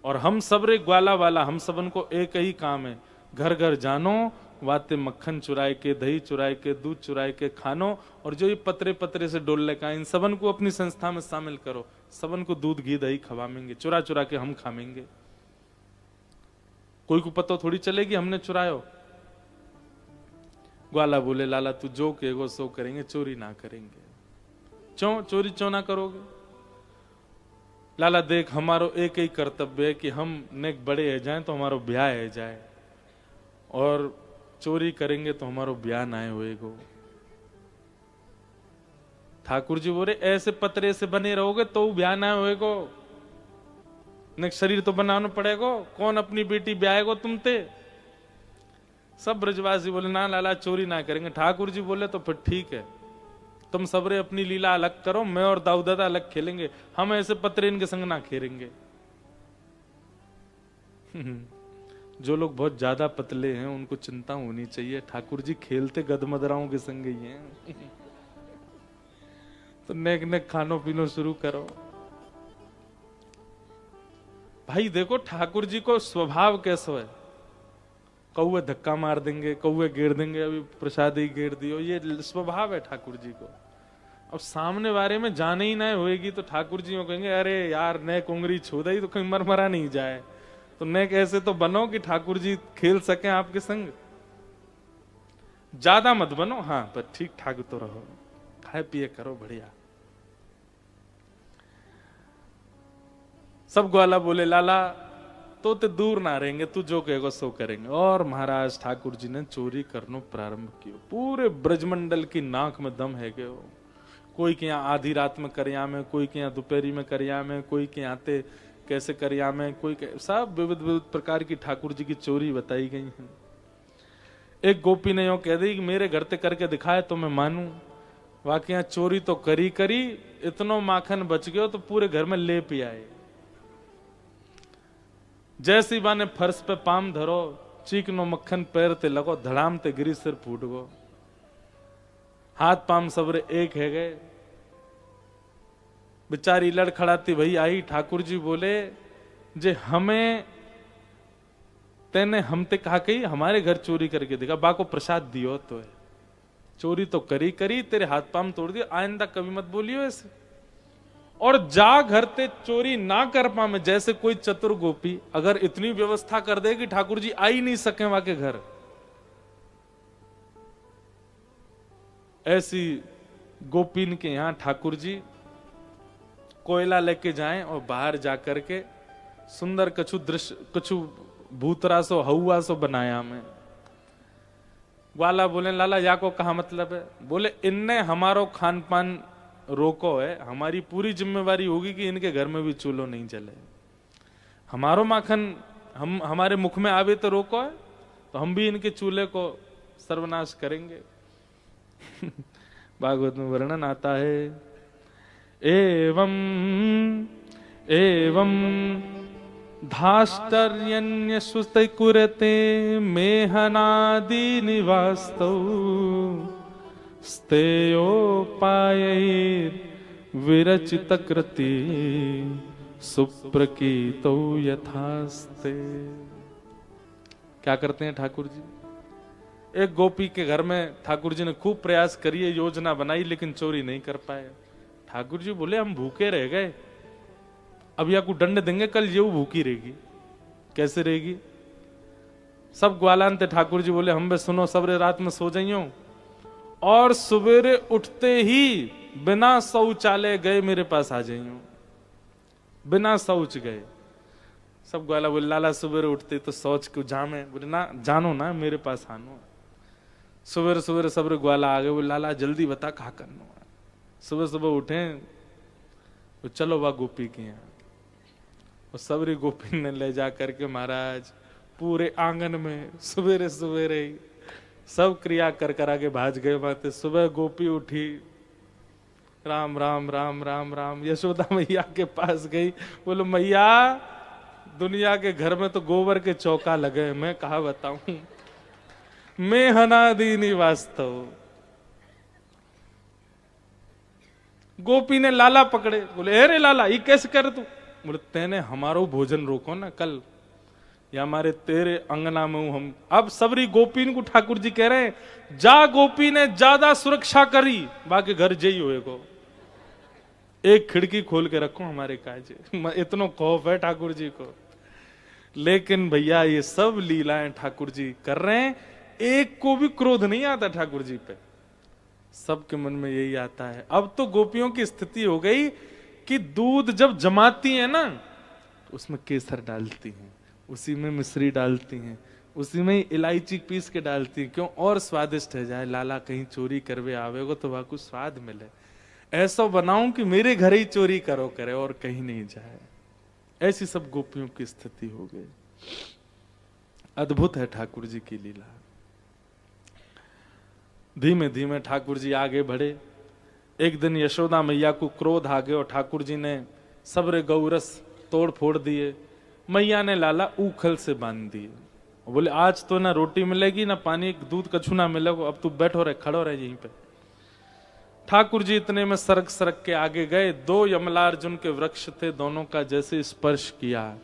और हम सबरे ग्वाला वाला, हम सबन को एक ही काम है, घर घर जानो, वाते मक्खन चुराए के, दही चुराए के, दूध चुराए के खानो, और जो ये पतरे पतरे से डोलने का, इन सबन को अपनी संस्था में शामिल करो, सबन को दूध घी दही खवाएंगे, चुरा चुरा के हम खाएंगे, कोई को पता थोड़ी चलेगी हमने चुरायो। ग्वाला बोले लाला तू जो कहेगो सो करेंगे, चोरी ना करेंगे। चोरी क्यों ना करोगे? लाला देख हमारो एक ही कर्तव्य है कि हम नेक बड़े है जाए तो हमारो ब्याह है जाए, और चोरी करेंगे तो हमारो ब्याह ना होएगो। ठाकुर जी बोले ऐसे पतरे से बने रहोगे तो ब्याह ना होएगो, नेक शरीर तो बनाना पड़ेगा, कौन अपनी बेटी ब्याहेगो तुमते। सब ब्रजवासी बोले ना लाला चोरी ना करेंगे। ठाकुर जी बोले तो फिर ठीक है, तुम सबरे अपनी लीला अलग करो, मैं और दाऊ दादा अलग खेलेंगे, हम ऐसे पतरे इनके संग ना खेलेंगे। जो लोग बहुत ज्यादा पतले हैं उनको चिंता होनी चाहिए, ठाकुर जी खेलते गदमदराओं के संग ही हैं। तो नेक नेक खानो पीनो शुरू करो। भाई देखो ठाकुर जी को स्वभाव कैसा है, कौवे धक्का मार देंगे, कौवे घेर देंगे, अभी प्रसादी घेर दियो, ये स्वभाव है ठाकुर जी को। अब सामने बारे में जाने ही ना होएगी तो ठाकुर जी कहेंगे अरे यार नेक उंगली छू दई तो कहीं मरमरा नहीं जाए, तो नेक ऐसे तो बनो कि ठाकुर जी खेल सके आपके संग। ज्यादा मत बनो, हाँ पर ठीक ठाक तो रहो, खाए पिए करो बढ़िया। सब ग्वाला बोले लाला तो ते दूर ना रहेंगे, तू जो कहेगा सो करेंगे। और महाराज ठाकुर जी ने चोरी करनो प्रारंभ किया। पूरे ब्रजमंडल की नाक में दम है गयो। कोई के यहाँ आधी रात में करिया में, कोई के यहाँ दोपहरी में करिया में, कोई के यहाँ ते कैसे करिया में, कोई सब विविध विविध प्रकार की ठाकुर जी की चोरी बताई गई है। एक गोपी ने यो कह दी कि मेरे घर ते करके दिखाए तो मैं मानू। वाकई यहाँ चोरी तो करी करी, इतनो माखन बच गयो तो पूरे घर में ले पी आए। जैसी बाने फर्श पे पाम धरो, चीकनो मक्खन पैर ते लगो, धड़ाम ते गिरी सिर फूट गो। हाथ पाम सबरे एक है गए। बेचारी लड़खड़ाती भई आई। ठाकुर जी बोले जे हमें तेने हमते कहा कही हमारे घर चोरी करके दिखा, बा को प्रसाद दियो तो है। चोरी तो करी करी, तेरे हाथ पाम तोड़ दिया, आइंदा कभी मत बोलियो ऐसे। और जा घर ते चोरी ना कर पामे, जैसे कोई चतुर गोपी अगर इतनी व्यवस्था कर दे कि ठाकुर जी आ ही नहीं सके वहां के घर, ऐसी गोपीन के यहाँ ठाकुर जी कोयला लेके जाएं और बाहर जाकर के सुंदर कछु दृश्य, कछु भूतरा सो हवा सो बनाया हमें। ग्वाला बोले लाला या को कहा मतलब है? बोले इनने हमारो खान पान रोको है, हमारी पूरी जिम्मेवारी होगी कि इनके घर में भी चूल्हो नहीं जले। हमारो माखन हम हमारे मुख में आवे तो रोको है, तो हम भी इनके चूल्हे को सर्वनाश करेंगे। भागवत में वर्णन आता है, एवं एवं धाष्टर्यन्य सुते कुरते मेहनादि निवास्तौ स्तेयोपायैर् विरचित कृति सुप्रकीतौ यथास्ते। क्या करते हैं ठाकुर जी? एक गोपी के घर में ठाकुर जी ने खूब प्रयास करिए, योजना बनाई, लेकिन चोरी नहीं कर पाए। ठाकुर जी बोले हम भूखे रह गए, अब या को दंड देंगे, कल ये भूखी रहेगी। कैसे रहेगी? सब ग्वालान थे। ठाकुर जी बोले हम भी सुनो, सबरे रात में सो जाइयो और सवेरे उठते ही बिना शौचालय गए मेरे पास आ जाइयो। बिना शौच गए। सब ग्वाला बोले लाला सवेरे उठते तो शौच को जामे। बोले ना जानो ना, मेरे पास आनो। सवेरे सवेरे सबरे ग्वाला आ गए। बोले लाला जल्दी बता कहा करना। सुबह सुबह उठे तो चलो वह गोपी के यहाँ। और सबरी गोपी ने ले जा करके महाराज पूरे आंगन में सवेरे सवेरे ही सब क्रिया कर कर आगे भाज गए। बातें सुबह गोपी उठी, राम राम राम राम राम, यशोदा मैया के पास गई। बोलो मैया दुनिया के घर में तो गोबर के चौका लगे, मैं कहा बताऊं, मैं हनादीनी वास्तव। गोपी ने लाला पकड़े। बोले अरे लाला ये कैसे कर तू? बोले तेने हमारो भोजन रोको ना कल, या हमारे तेरे अंगना में हूं हम। अब सबरी गोपी को ठाकुर जी कह रहे हैं जा गोपी ने ज्यादा सुरक्षा करी, बाकी घर जई हुए को एक खिड़की खोल के रखो हमारे काजे। इतना खौफ है ठाकुर जी को। लेकिन भैया ये सब लीलाएं ठाकुर जी कर रहे हैं, एक को भी क्रोध नहीं आता ठाकुर जी पे। सबके मन में यही आता है। अब तो गोपियों की स्थिति हो गई कि दूध जब जमाती है ना, उसमें केसर डालती हैं, उसी में मिश्री डालती हैं, उसी में इलायची पीस के डालती हैं। क्यों? और स्वादिष्ट है जाए, लाला कहीं चोरी करवे आवेगो तो वहां कुछ स्वाद मिले। ऐसा बनाऊं कि मेरे घर ही चोरी करो करे और कहीं नहीं जाए। ऐसी सब गोपियों की स्थिति हो गई। अद्भुत है ठाकुर जी की लीला। धीमे धीमे ठाकुर जी आगे बढ़े। एक दिन यशोदा मैया को क्रोध आ गया और ठाकुर जी ने सबरे गौरस तोड़ फोड़ दिए। मैया ने लाला ऊखल से बांध दिए। बोले आज तो ना रोटी मिलेगी ना पानी, दूध कछु ना मिलेगा, अब तू बैठो रहे, खड़ो रहे यहीं पे। ठाकुर जी इतने में सरक सरक के आगे गए। दो यमलार्जुन के वृक्ष थे, दोनों का जैसे स्पर्श किया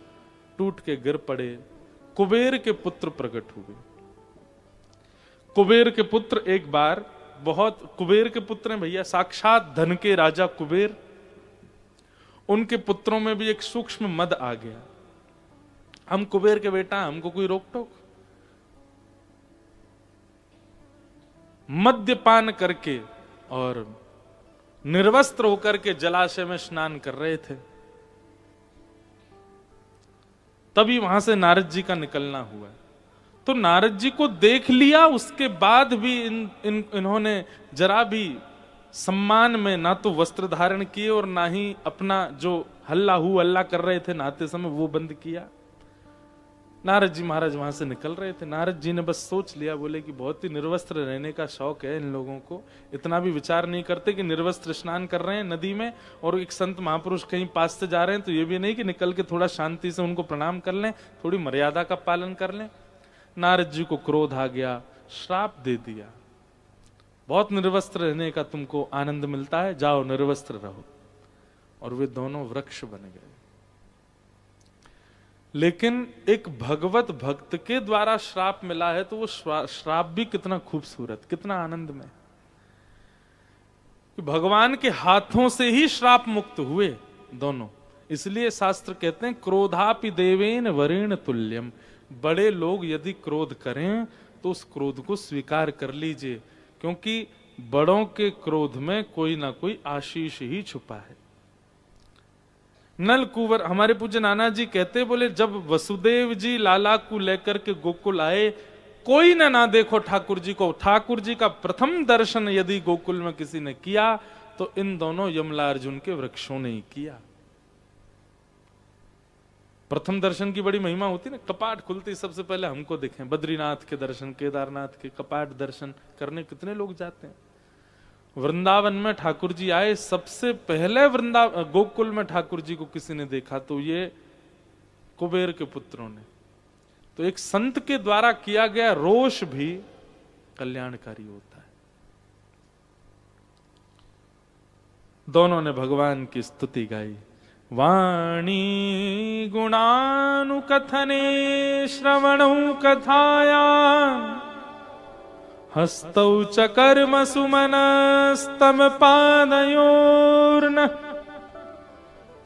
टूट के गिर पड़े। कुबेर के पुत्र प्रकट हुए। कुबेर के पुत्र एक बार बहुत, कुबेर के पुत्र हैं भैया, साक्षात धन के राजा कुबेर। उनके पुत्रों में भी एक सूक्ष्म मद आ गया। हम कुबेर के बेटा, हमको कोई रोक टोक? मद्यपान करके और निर्वस्त्र होकर के जलाशय में स्नान कर रहे थे। तभी वहां से नारद जी का निकलना हुआ। तो नारद जी को देख लिया, उसके बाद भी इन्होंने जरा भी सम्मान में ना तो वस्त्र धारण किए और ना ही अपना जो हल्ला हु हल्ला कर रहे थे नहाते समय वो बंद किया। नारद जी महाराज वहां से निकल रहे थे। नारद जी ने बस सोच लिया, बोले कि बहुत ही निर्वस्त्र रहने का शौक है इन लोगों को। इतना भी विचार नहीं करते कि निर्वस्त्र स्नान कर रहे हैं नदी में और एक संत महापुरुष कहीं पास से जा रहे हैं, तो ये भी नहीं कि निकल के थोड़ा शांति से उनको प्रणाम कर लें, थोड़ी मर्यादा का पालन कर लें। नारद जी को क्रोध आ गया, श्राप दे दिया, बहुत निर्वस्त्र रहने का तुमको आनंद मिलता है, जाओ निर्वस्त्र रहो। और वे दोनों वृक्ष बन गए। लेकिन एक भगवत भक्त के द्वारा श्राप मिला है तो वो श्राप भी कितना खूबसूरत, कितना आनंदमय। भगवान के हाथों से ही श्राप मुक्त हुए दोनों। इसलिए शास्त्र कहते हैं क्रोधापि देवेन वरेण तुल्यम। बड़े लोग यदि क्रोध करें तो उस क्रोध को स्वीकार कर लीजिए, क्योंकि बड़ों के क्रोध में कोई ना कोई आशीष ही छुपा है। नल कुंवर, हमारे पूज्य नाना जी कहते, बोले जब वसुदेव जी लाला को लेकर के गोकुल आए, कोई ना देखो ठाकुर जी को। ठाकुर जी का प्रथम दर्शन यदि गोकुल में किसी ने किया तो इन दोनों यमला अर्जुन के वृक्षों ने ही किया। प्रथम दर्शन की बड़ी महिमा होती ना, कपाट खुलती सबसे पहले हमको दिखें। बद्रीनाथ के दर्शन, केदारनाथ के कपाट दर्शन करने कितने लोग जाते हैं। वृंदावन में ठाकुर जी आए, सबसे पहले गोकुल में ठाकुर जी को किसी ने देखा तो ये कुबेर के पुत्रों ने। तो एक संत के द्वारा किया गया रोष भी कल्याणकारी होता है। दोनों ने भगवान की स्तुति गाई। वाणी गुणानुकथने श्रवणौ कथाया, हस्तौ च कर्मसु मनस्तम पादयोर्न,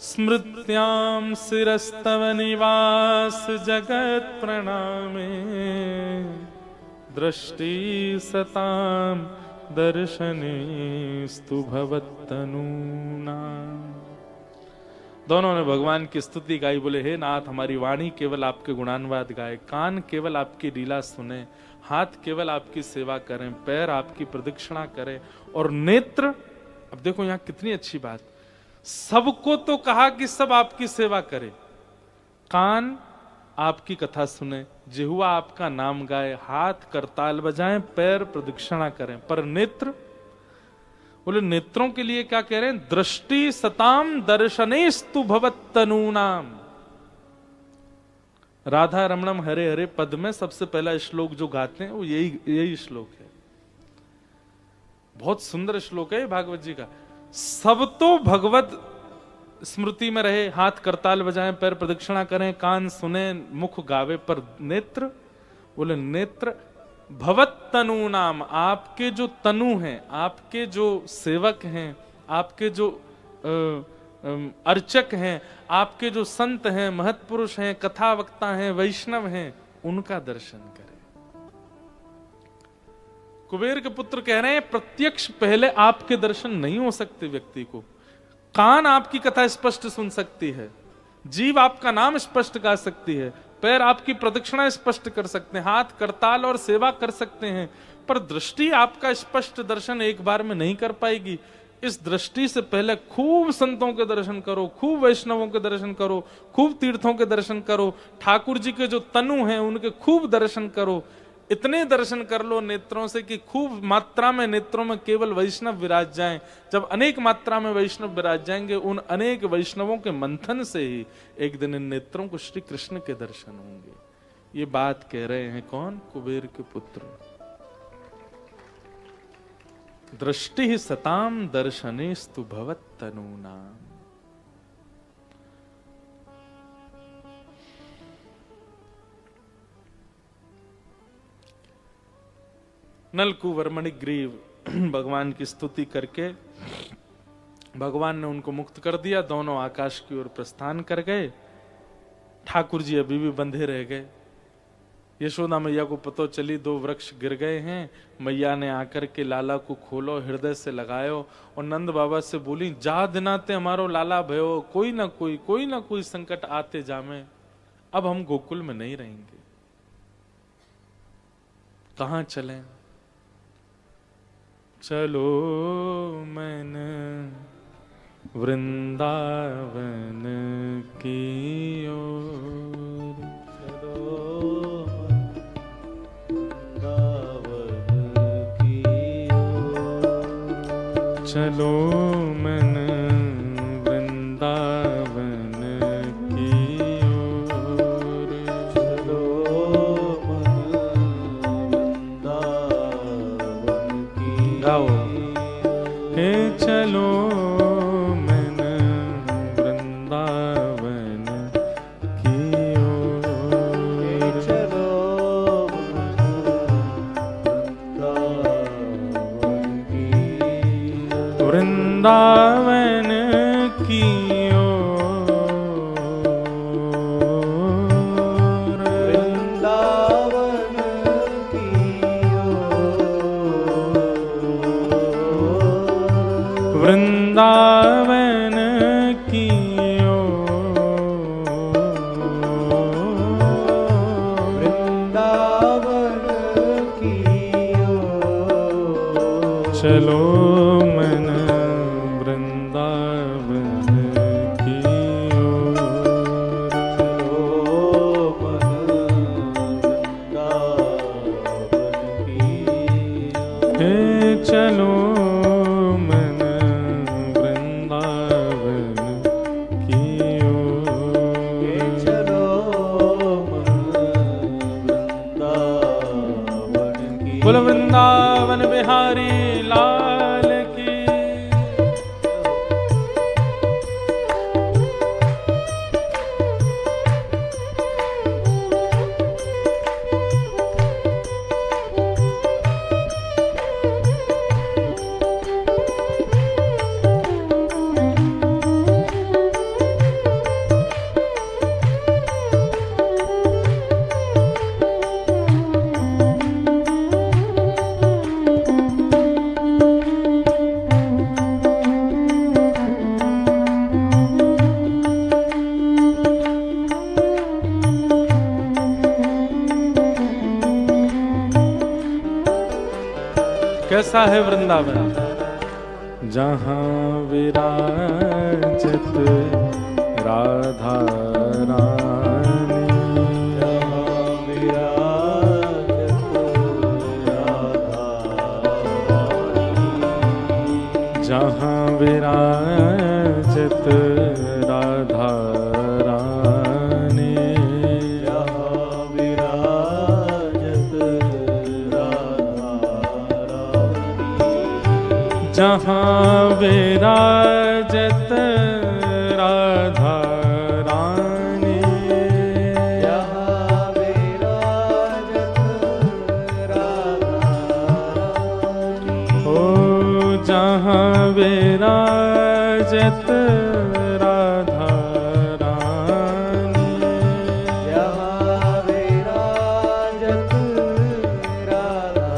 स्मृत्यां शिरस्तव निवास जगत् प्रणामे, दृष्टि सतां दर्शनेस्तु भवत्तनूना। दोनों ने भगवान की स्तुति गाई। बोले हे नाथ, हमारी वाणी केवल आपके गुणानुवाद गाए, कान केवल आपकी लीला सुने, हाथ केवल आपकी सेवा करें, पैर आपकी प्रदक्षिणा करें, और नेत्र, अब देखो यहां कितनी अच्छी बात, सबको तो कहा कि सब आपकी सेवा करे, कान आपकी कथा सुने, जिह्वा आपका नाम गाए, हाथ करताल बजाएं, पैर प्रदक्षिणा करें, पर नेत्र, बोले नेत्रों के लिए क्या कह रहे हैं? दृष्टि सताम दर्शनेस्तु भवत्तनूनाम। राधा रमणम हरे हरे पद में सबसे पहला श्लोक जो गाते हैं वो यही श्लोक है। बहुत सुंदर श्लोक है भागवत जी का। सब तो भगवत स्मृति में रहे, हाथ करताल बजाएं, पैर प्रदक्षिणा करें, कान सुने, मुख गावे, पर नेत्र, बोले नेत्र भवत्तनु नाम, आपके जो तनु हैं, आपके जो सेवक हैं, आपके जो अर्चक हैं, आपके जो संत हैं, महत्पुरुष हैं, कथा वक्ता हैं, वैष्णव हैं, उनका दर्शन करें। कुबेर के पुत्र कह रहे हैं प्रत्यक्ष पहले आपके दर्शन नहीं हो सकते व्यक्ति को। कान आपकी कथा स्पष्ट सुन सकती है, जीव आपका नाम स्पष्ट गा सकती है, पैर आपकी प्रदक्षिणा स्पष्ट कर सकते हैं, हाथ करताल और सेवा कर सकते हैं, पर दृष्टि आपका स्पष्ट दर्शन एक बार में नहीं कर पाएगी। इस दृष्टि से पहले खूब संतों के दर्शन करो, खूब वैष्णवों के दर्शन करो, खूब तीर्थों के दर्शन करो, ठाकुर जी के जो तनु हैं उनके खूब दर्शन करो। इतने दर्शन कर लो नेत्रों से कि खूब मात्रा में नेत्रों में केवल वैष्णव विराज जाएं। जब अनेक मात्रा में वैष्णव विराज जाएंगे, उन अनेक वैष्णवों के मंथन से ही एक दिन इन नेत्रों को श्री कृष्ण के दर्शन होंगे। ये बात कह रहे हैं कौन? कुबेर के पुत्र। दृष्टि ही सताम दर्शनेस्तु भवत्तनूनाम। नलकुवर मणिग्रीव भगवान की स्तुति करके भगवान ने उनको मुक्त कर दिया। दोनों आकाश की ओर प्रस्थान कर गए। ठाकुर जी अभी भी बंधे रह गए। यशोदा मैया को पतो चली 2 वृक्ष गिर गए हैं। मैया ने आकर के लाला को खोलो, हृदय से लगायो और नंद बाबा से बोली, जा दिनाते हमारो लाला भयो, कोई ना कोई संकट आते जामे, अब हम गोकुल में नहीं रहेंगे। कहां चलें? चलो मन वृंदावन की ओर, चलो मन वृंदावन की ओर, चलो मन वृंदावन की गाओ हे चलो मन वृंदावन की ओर, चलो वृंदावन की ओर, वृंदावन की ओर, चलो मन वृंदावन की ओर। हे चलो मन वृंदावन की ओर। बोल वृंदावन बिहारी लाल की। कैसा है वृंदावन? जहाँ विराजत राधा रानी। जहाँ विराजत राधा रानी। जहाँ विराजत राधा रानी। जहाँ विराजत राधा रानी। ओ जहाँ विराजत राधा रानी। जहाँ विराजत राधा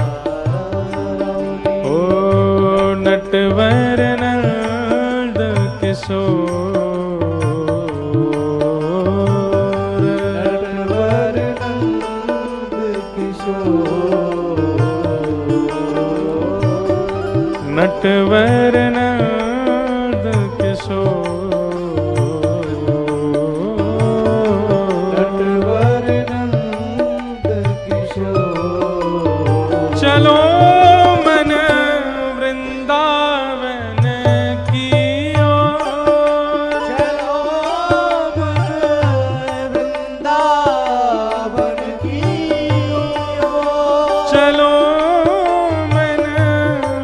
रानी। ओ नटवर नंद किशोर। नटवर नंद किशोर। नटवर नंद किशोर। नटवर नंद किशोर। चलो मन वृंदावन की ओर। चलो मन वृंदावन की ओर। चलो मन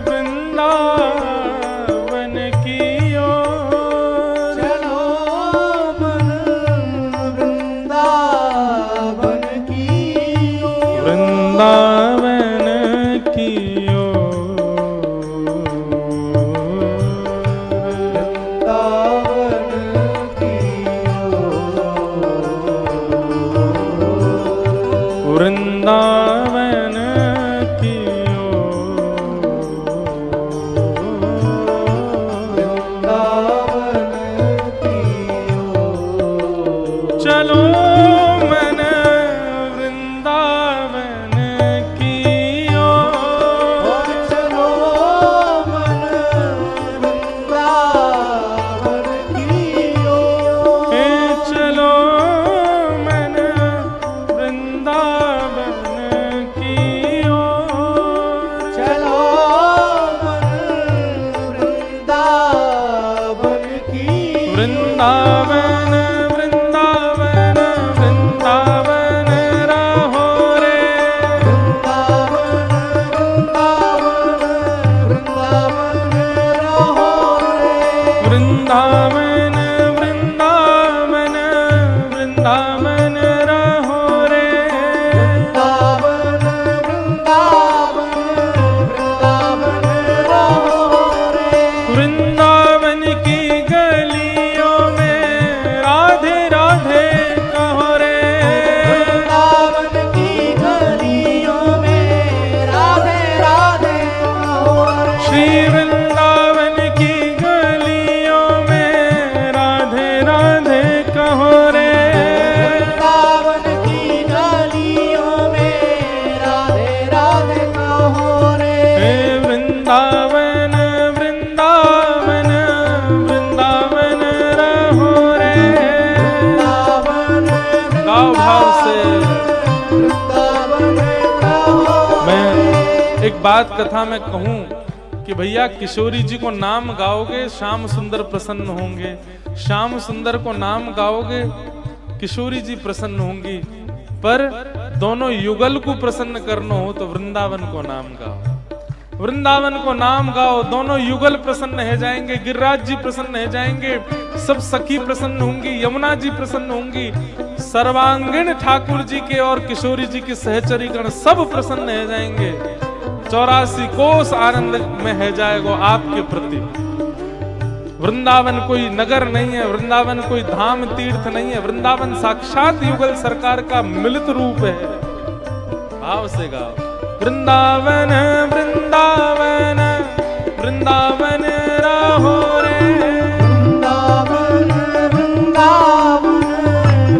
वृंदावन की ओर। चलो मन वृंदावन की ओर। वृंदावन की ओर। वृंदावन की ओर। चलो मन वृंदावन की ओर। चलो मन वृंदावन की ओर। हे चलो मन वृंदावन की ओर। चलो मन वृंदावन की वृंदावन वृंदावन बात कथा में कहूं कि भैया किशोरी जी को नाम गाओगे श्याम सुंदर प्रसन्न होंगे, श्याम सुंदर को नाम गाओगे किशोरी जी प्रसन्न होंगी, पर दोनों युगल को प्रसन्न करना हो तो वृंदावन को नाम गाओ, वृंदावन को नाम गाओ, दोनों युगल प्रसन्न हो जाएंगे, गिरिराज जी प्रसन्न हो जाएंगे, सब सखी प्रसन्न होंगी, यमुना जी प्रसन्न होंगी, सर्वांगीण ठाकुर जी के और किशोरी जी के सहचरी गण सब प्रसन्न हो जाएंगे। 84 कोस आनंद में है जाएगा आपके प्रति। वृंदावन कोई नगर नहीं है, वृंदावन कोई धाम तीर्थ नहीं है, वृंदावन साक्षात युगल सरकार का मिलित रूप है। भाव से गाओ वृंदावन वृंदावन वृंदावन रहो रे, वृंदावन वृंदावन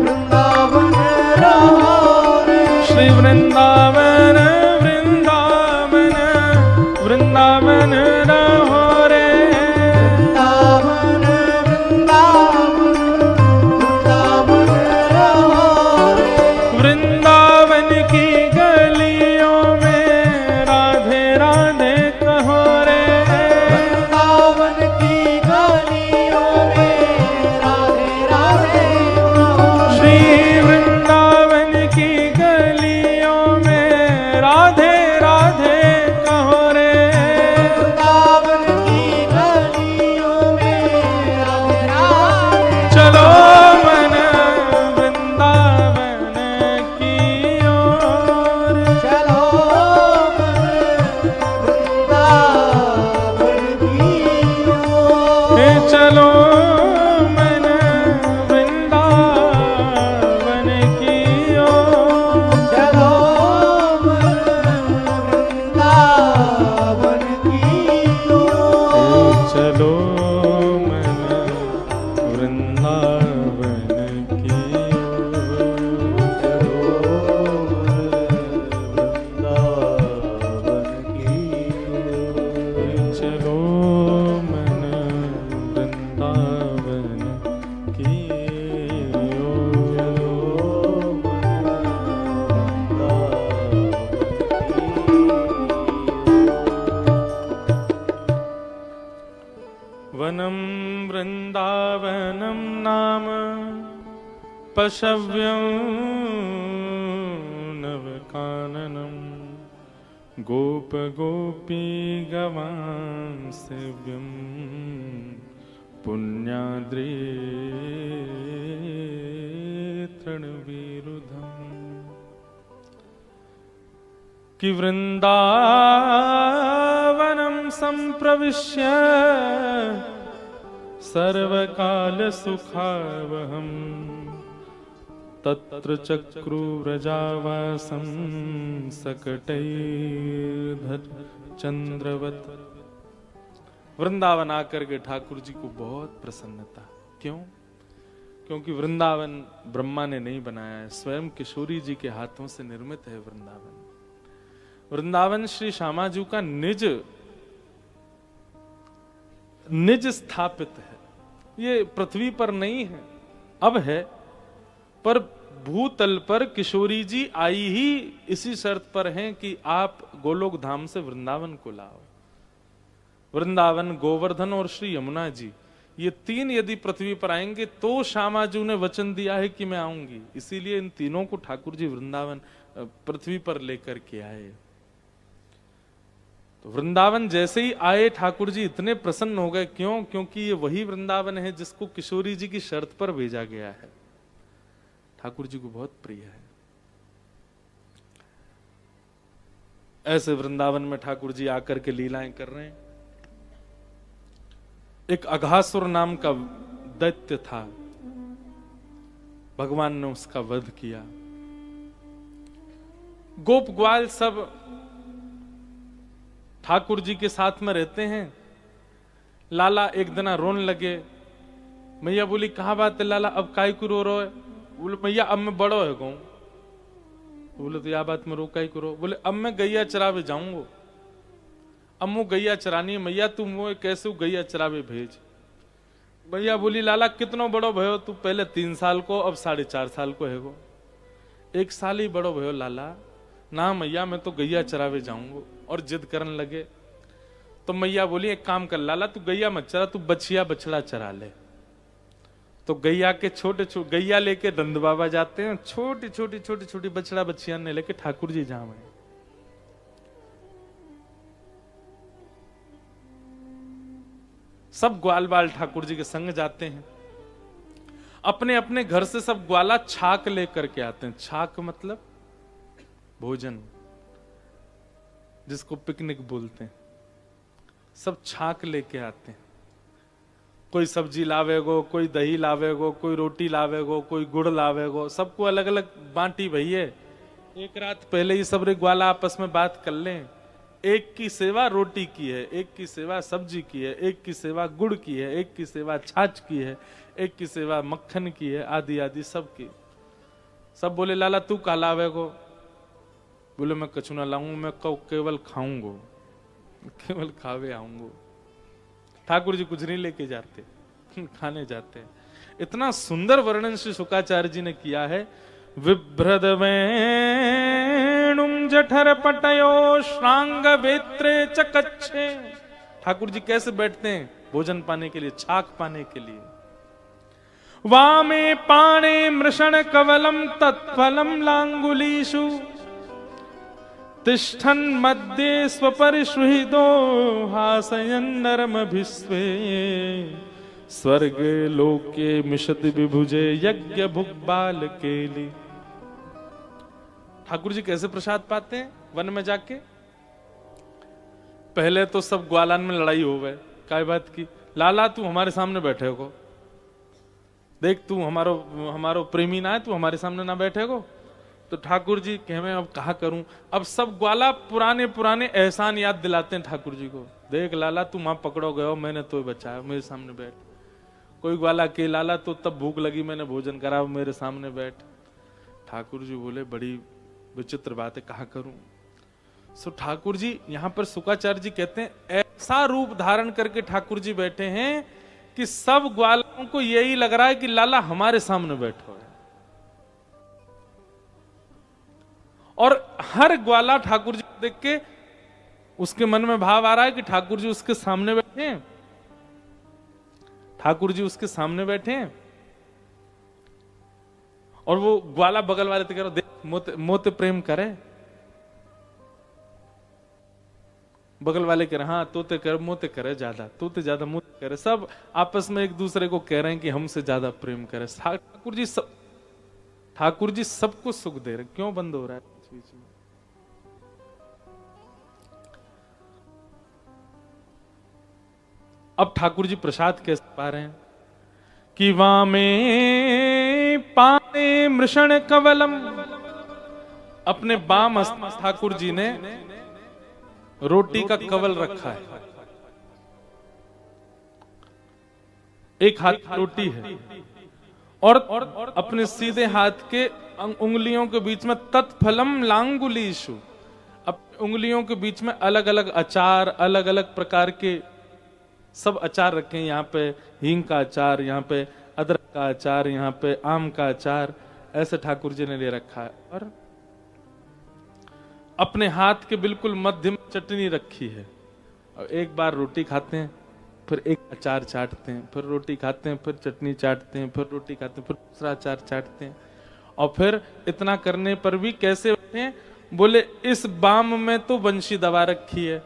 वृंदावन रहो रे, श्री वृंदावन वृंदावन वृंदावन रहो रे, वृंदावन वृंदावन वृंदावन रहो रे, वृंदावन की गलियों में राधे राधे कहो रे, वृंदावन की गलियों में राधे राधे कहो रे, श्री वृंदावन की गलियों में राधे राधे कहो रे, वृंदावन की गलियों में राधे राधे, चलो मन वृंदावन की ओर, चलो वृंदावन की ओर, हे चलो मन वृंदावन की ओर, चलो वृंदावन की ओर, चलो मन वृंदावन की ओर, चलो मन वृंदावन की वनं वृंदावनं नाम पशव्यं नवकाननं गोप गोपी गवां सेव्यं पुण्याद्रि तृणविरुधम् कि वृंदावनं संप्रविश्य सर्वकाल सुखावहम् तत्र चक्रुव्रजावासं सकटैर्धर चंद्रवत। वृंदावन आकर के ठाकुर जी को बहुत प्रसन्नता। क्यों? क्योंकि वृंदावन ब्रह्मा ने नहीं बनाया है, स्वयं किशोरी जी के हाथों से निर्मित है वृंदावन। वृंदावन श्री श्यामाजू का निज स्थापित है। ये पृथ्वी पर नहीं है, अब है, पर भूतल पर किशोरी जी आई ही इसी शर्त पर हैं कि आप गोलोक धाम से वृंदावन को लाओ। वृंदावन, गोवर्धन और श्री यमुना जी, ये तीन यदि पृथ्वी पर आएंगे तो श्यामाजू ने वचन दिया है कि मैं आऊंगी। इसीलिए इन तीनों को ठाकुर जी वृंदावन पृथ्वी पर लेकर के आए। तो वृंदावन जैसे ही आए ठाकुर जी इतने प्रसन्न हो गए। क्यों? क्योंकि ये वही वृंदावन है जिसको किशोरी जी की शर्त पर भेजा गया है। ठाकुर जी को बहुत प्रिय है। ऐसे वृंदावन में ठाकुर जी आकर के लीलाएं कर रहे हैं। एक अघासुर नाम का दैत्य था, भगवान ने उसका वध किया। गोप ग्वाल सब ठाकुर जी के साथ में रहते हैं। लाला एक दिन रोने लगे। मैया बोली कहाँ बात है लाला, अब काय को रो रहे हो? बोले मैया अब मैं बड़ो है गऊ। बोले तो या बात में रो काय को रो? बोले अब मैं गैया चरावे जाऊंगा, अब मुझे गैया चरानी है। मैया तू मुझे कैसे गैया चरावे भेज। मैया बोली लाला कितनो बड़ो भयो तू? पहले 3 साल को, अब 4.5 साल को है गो। 1 साल ही बड़ो भयो लाला। ना मैया मैं तो गैया चरावे जाऊंगा, और जिद करने लगे। तो मैया बोली एक काम कर लाला, तू गैया मत चरा, तू बछिया बछड़ा चरा ले। तो गैया के छोटे छोटे गैया लेके नंद बाबा जाते हैं, छोटी छोटी छोटी छोटी बछड़ा बछिया ने लेके ठाकुर जी जावे। सब ग्वाल बाल ठाकुर जी के संग जाते हैं। अपने अपने घर से सब ग्वाला छाक लेकर के आते हैं। छाक मतलब भोजन, जिसको पिकनिक बोलते हैं। सब छाक लेके आते हैं। कोई सब्जी लावेगो, कोई दही लावेगो, कोई रोटी लावेगो, कोई गुड़ लावेगो, सबको अलग अलग बांटी भैया। एक रात पहले ही सब ग्वाला आपस में बात कर लें। एक की सेवा रोटी की है, एक की सेवा सब्जी की है, एक की सेवा गुड़ की है, एक की सेवा छाछ की है, एक की सेवा मक्खन की है, आदि आदि सब की। सब बोले लाला तू का लावेगो? बोले मैं कछु ना लाऊं, मैं केवल खाऊंगो, केवल खावे आऊंगो। ठाकुर जी कुछ नहीं लेके जाते, खाने जाते हैं। इतना सुंदर वर्णन श्री शुकाचार्य जी ने किया है। विभ्रद वेणुम जठर पटयो श्रांग वेत्रे चकच्छे। ठाकुर जी कैसे बैठते हैं भोजन पाने के लिए, छाक पाने के लिए। वामे पाणे मृषण कवलम तत्फलम लांगुलीषु तिष्ठन मध्ये स्वपरिश्रुहितो हासयन् नरमभिस्वे स्वर्ग लोके मिषति विभुजे यज्ञ भुग्बाल केली। ठाकुर जी कैसे प्रसाद पाते हैं वन में जाके? पहले तो सब ग्वालान में लड़ाई हो गए। काय बात की? लाला तू हमारे सामने बैठे हो, देख तू हमारो प्रेमी ना है, तू हमारे सामने ना बैठे हो। तो ठाकुर जी कहे मैं अब कहा करूं। अब सब ग्वाला पुराने पुराने एहसान याद दिलाते हैं ठाकुर जी को। देख लाला तू वहां पकड़ो गयो, मैंने तो बचाया, मेरे सामने बैठ। कोई ग्वाला के लाला तो तब भूख लगी, मैंने भोजन करा, मेरे सामने बैठ। ठाकुर जी बोले बड़ी विचित्र बात है, कहा करूं। सो ठाकुर जी यहाँ पर शुकाचार्य जी कहते हैं ऐसा रूप धारण करके ठाकुर जी बैठे हैं कि सब ग्वालों को यही लग रहा है कि लाला हमारे सामने बैठो है। और हर ग्वाला ठाकुर जी को देख के उसके मन में भाव आ रहा है कि ठाकुर जी उसके सामने बैठे हैं, ठाकुर जी उसके सामने बैठे हैं। और वो ग्वाला बगल वाले तो कह रहा देख मोते प्रेम करे। बगल वाले कह रहे हाँ तोते कर मोते करे ज्यादा, तोते ज्यादा मोते करे। सब आपस में एक दूसरे को कह रहे हैं कि हमसे ज्यादा प्रेम करे। ठाकुर जी सबको सुख दे रहे। क्यों बंद हो रहा है बीच में? अब ठाकुर जी प्रसाद कैसे पा रहे हैं कि वामे पाने मृषण कवलम। अपने बाम ठाकुर जी ने रोटी का कवल रखा है। एक हाथ रोटी है और अपने सीधे हाथ के उंगलियों के बीच में तत्फलम लांगुलीषु। अब उंगलियों के बीच में अलग अलग अचार, अलग अलग प्रकार के सब अचार रखे हैं। यहाँ पे हींग का अचार, यहाँ पे अदरक का अचार, यहाँ पे आम का अचार, ऐसे ठाकुर जी ने ले रखा है। और अपने हाथ के बिल्कुल मध्य में चटनी रखी है। और एक बार रोटी खाते हैं, फिर एक अचार चाटते हैं, फिर रोटी खाते हैं, फिर चटनी चाटते हैं, फिर रोटी खाते हैं, फिर दूसरा अचार चाटते हैं। और फिर इतना करने पर भी कैसे बैठे हैं? बोले इस बाम में तो बंशी दबा रखी है,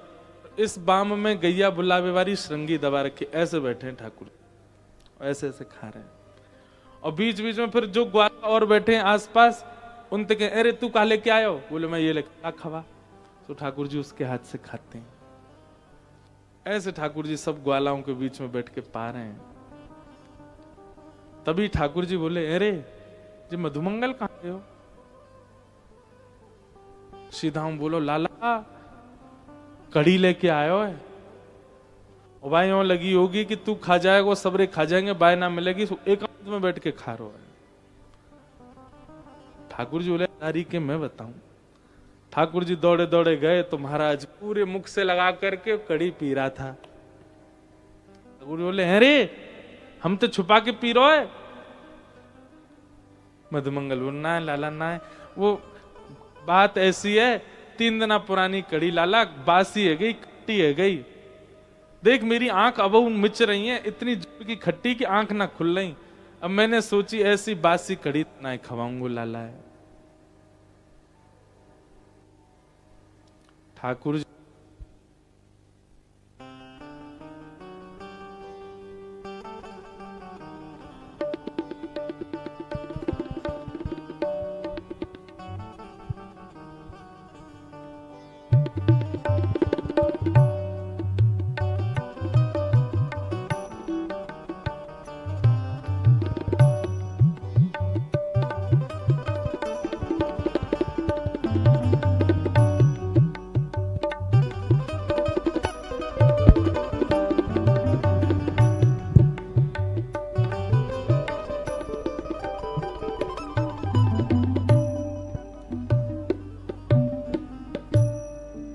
इस बाम में गैया बुलावे वाली श्रृंगी दबा रखी। ऐसे बैठे हैं ठाकुर, ऐसे ऐसे खा रहे हैं। और बीच बीच में फिर जो ग्वाला और बैठे हैं आसपास, उनसे कहे अरे तू कहा लेके आयो? बोले मैं ये लेके खवा। तो ठाकुर जी उसके हाथ से खाते हैं। ऐसे ठाकुर जी सब ग्वालाओं के बीच में बैठ के पा रहे हैं। तभी ठाकुर जी बोले अरे जी मधुमंगल कहां गए हो? सीधा हम बोलो लाला कड़ी लेके आयो है। और भाई यूं लगी होगी कि तू खा जाएगा, सबरे खा जाएंगे, बाय ना मिलेगी, एक हाथ में बैठ के खा रहा है। ठाकुर जी बोले तारी के मैं बताऊं। ठाकुर जी दौड़े दौड़े गए तो महाराज पूरे मुख से लगा करके कड़ी पी रहा था। ठाकुर जी बोले अरे हम तो छुपा के पी रहे है। मधुमंगल बोल ना है लाला ना है, वो बात ऐसी है, 3 दिन पुरानी कड़ी लाला, बासी है गई, खट्टी है गई। देख मेरी आंख अब मिच रही है, इतनी जोर की खट्टी की आंख ना खुल रही। अब मैंने सोची ऐसी बासी कड़ी ना खवाऊंगा लाला है। ठाकुर जी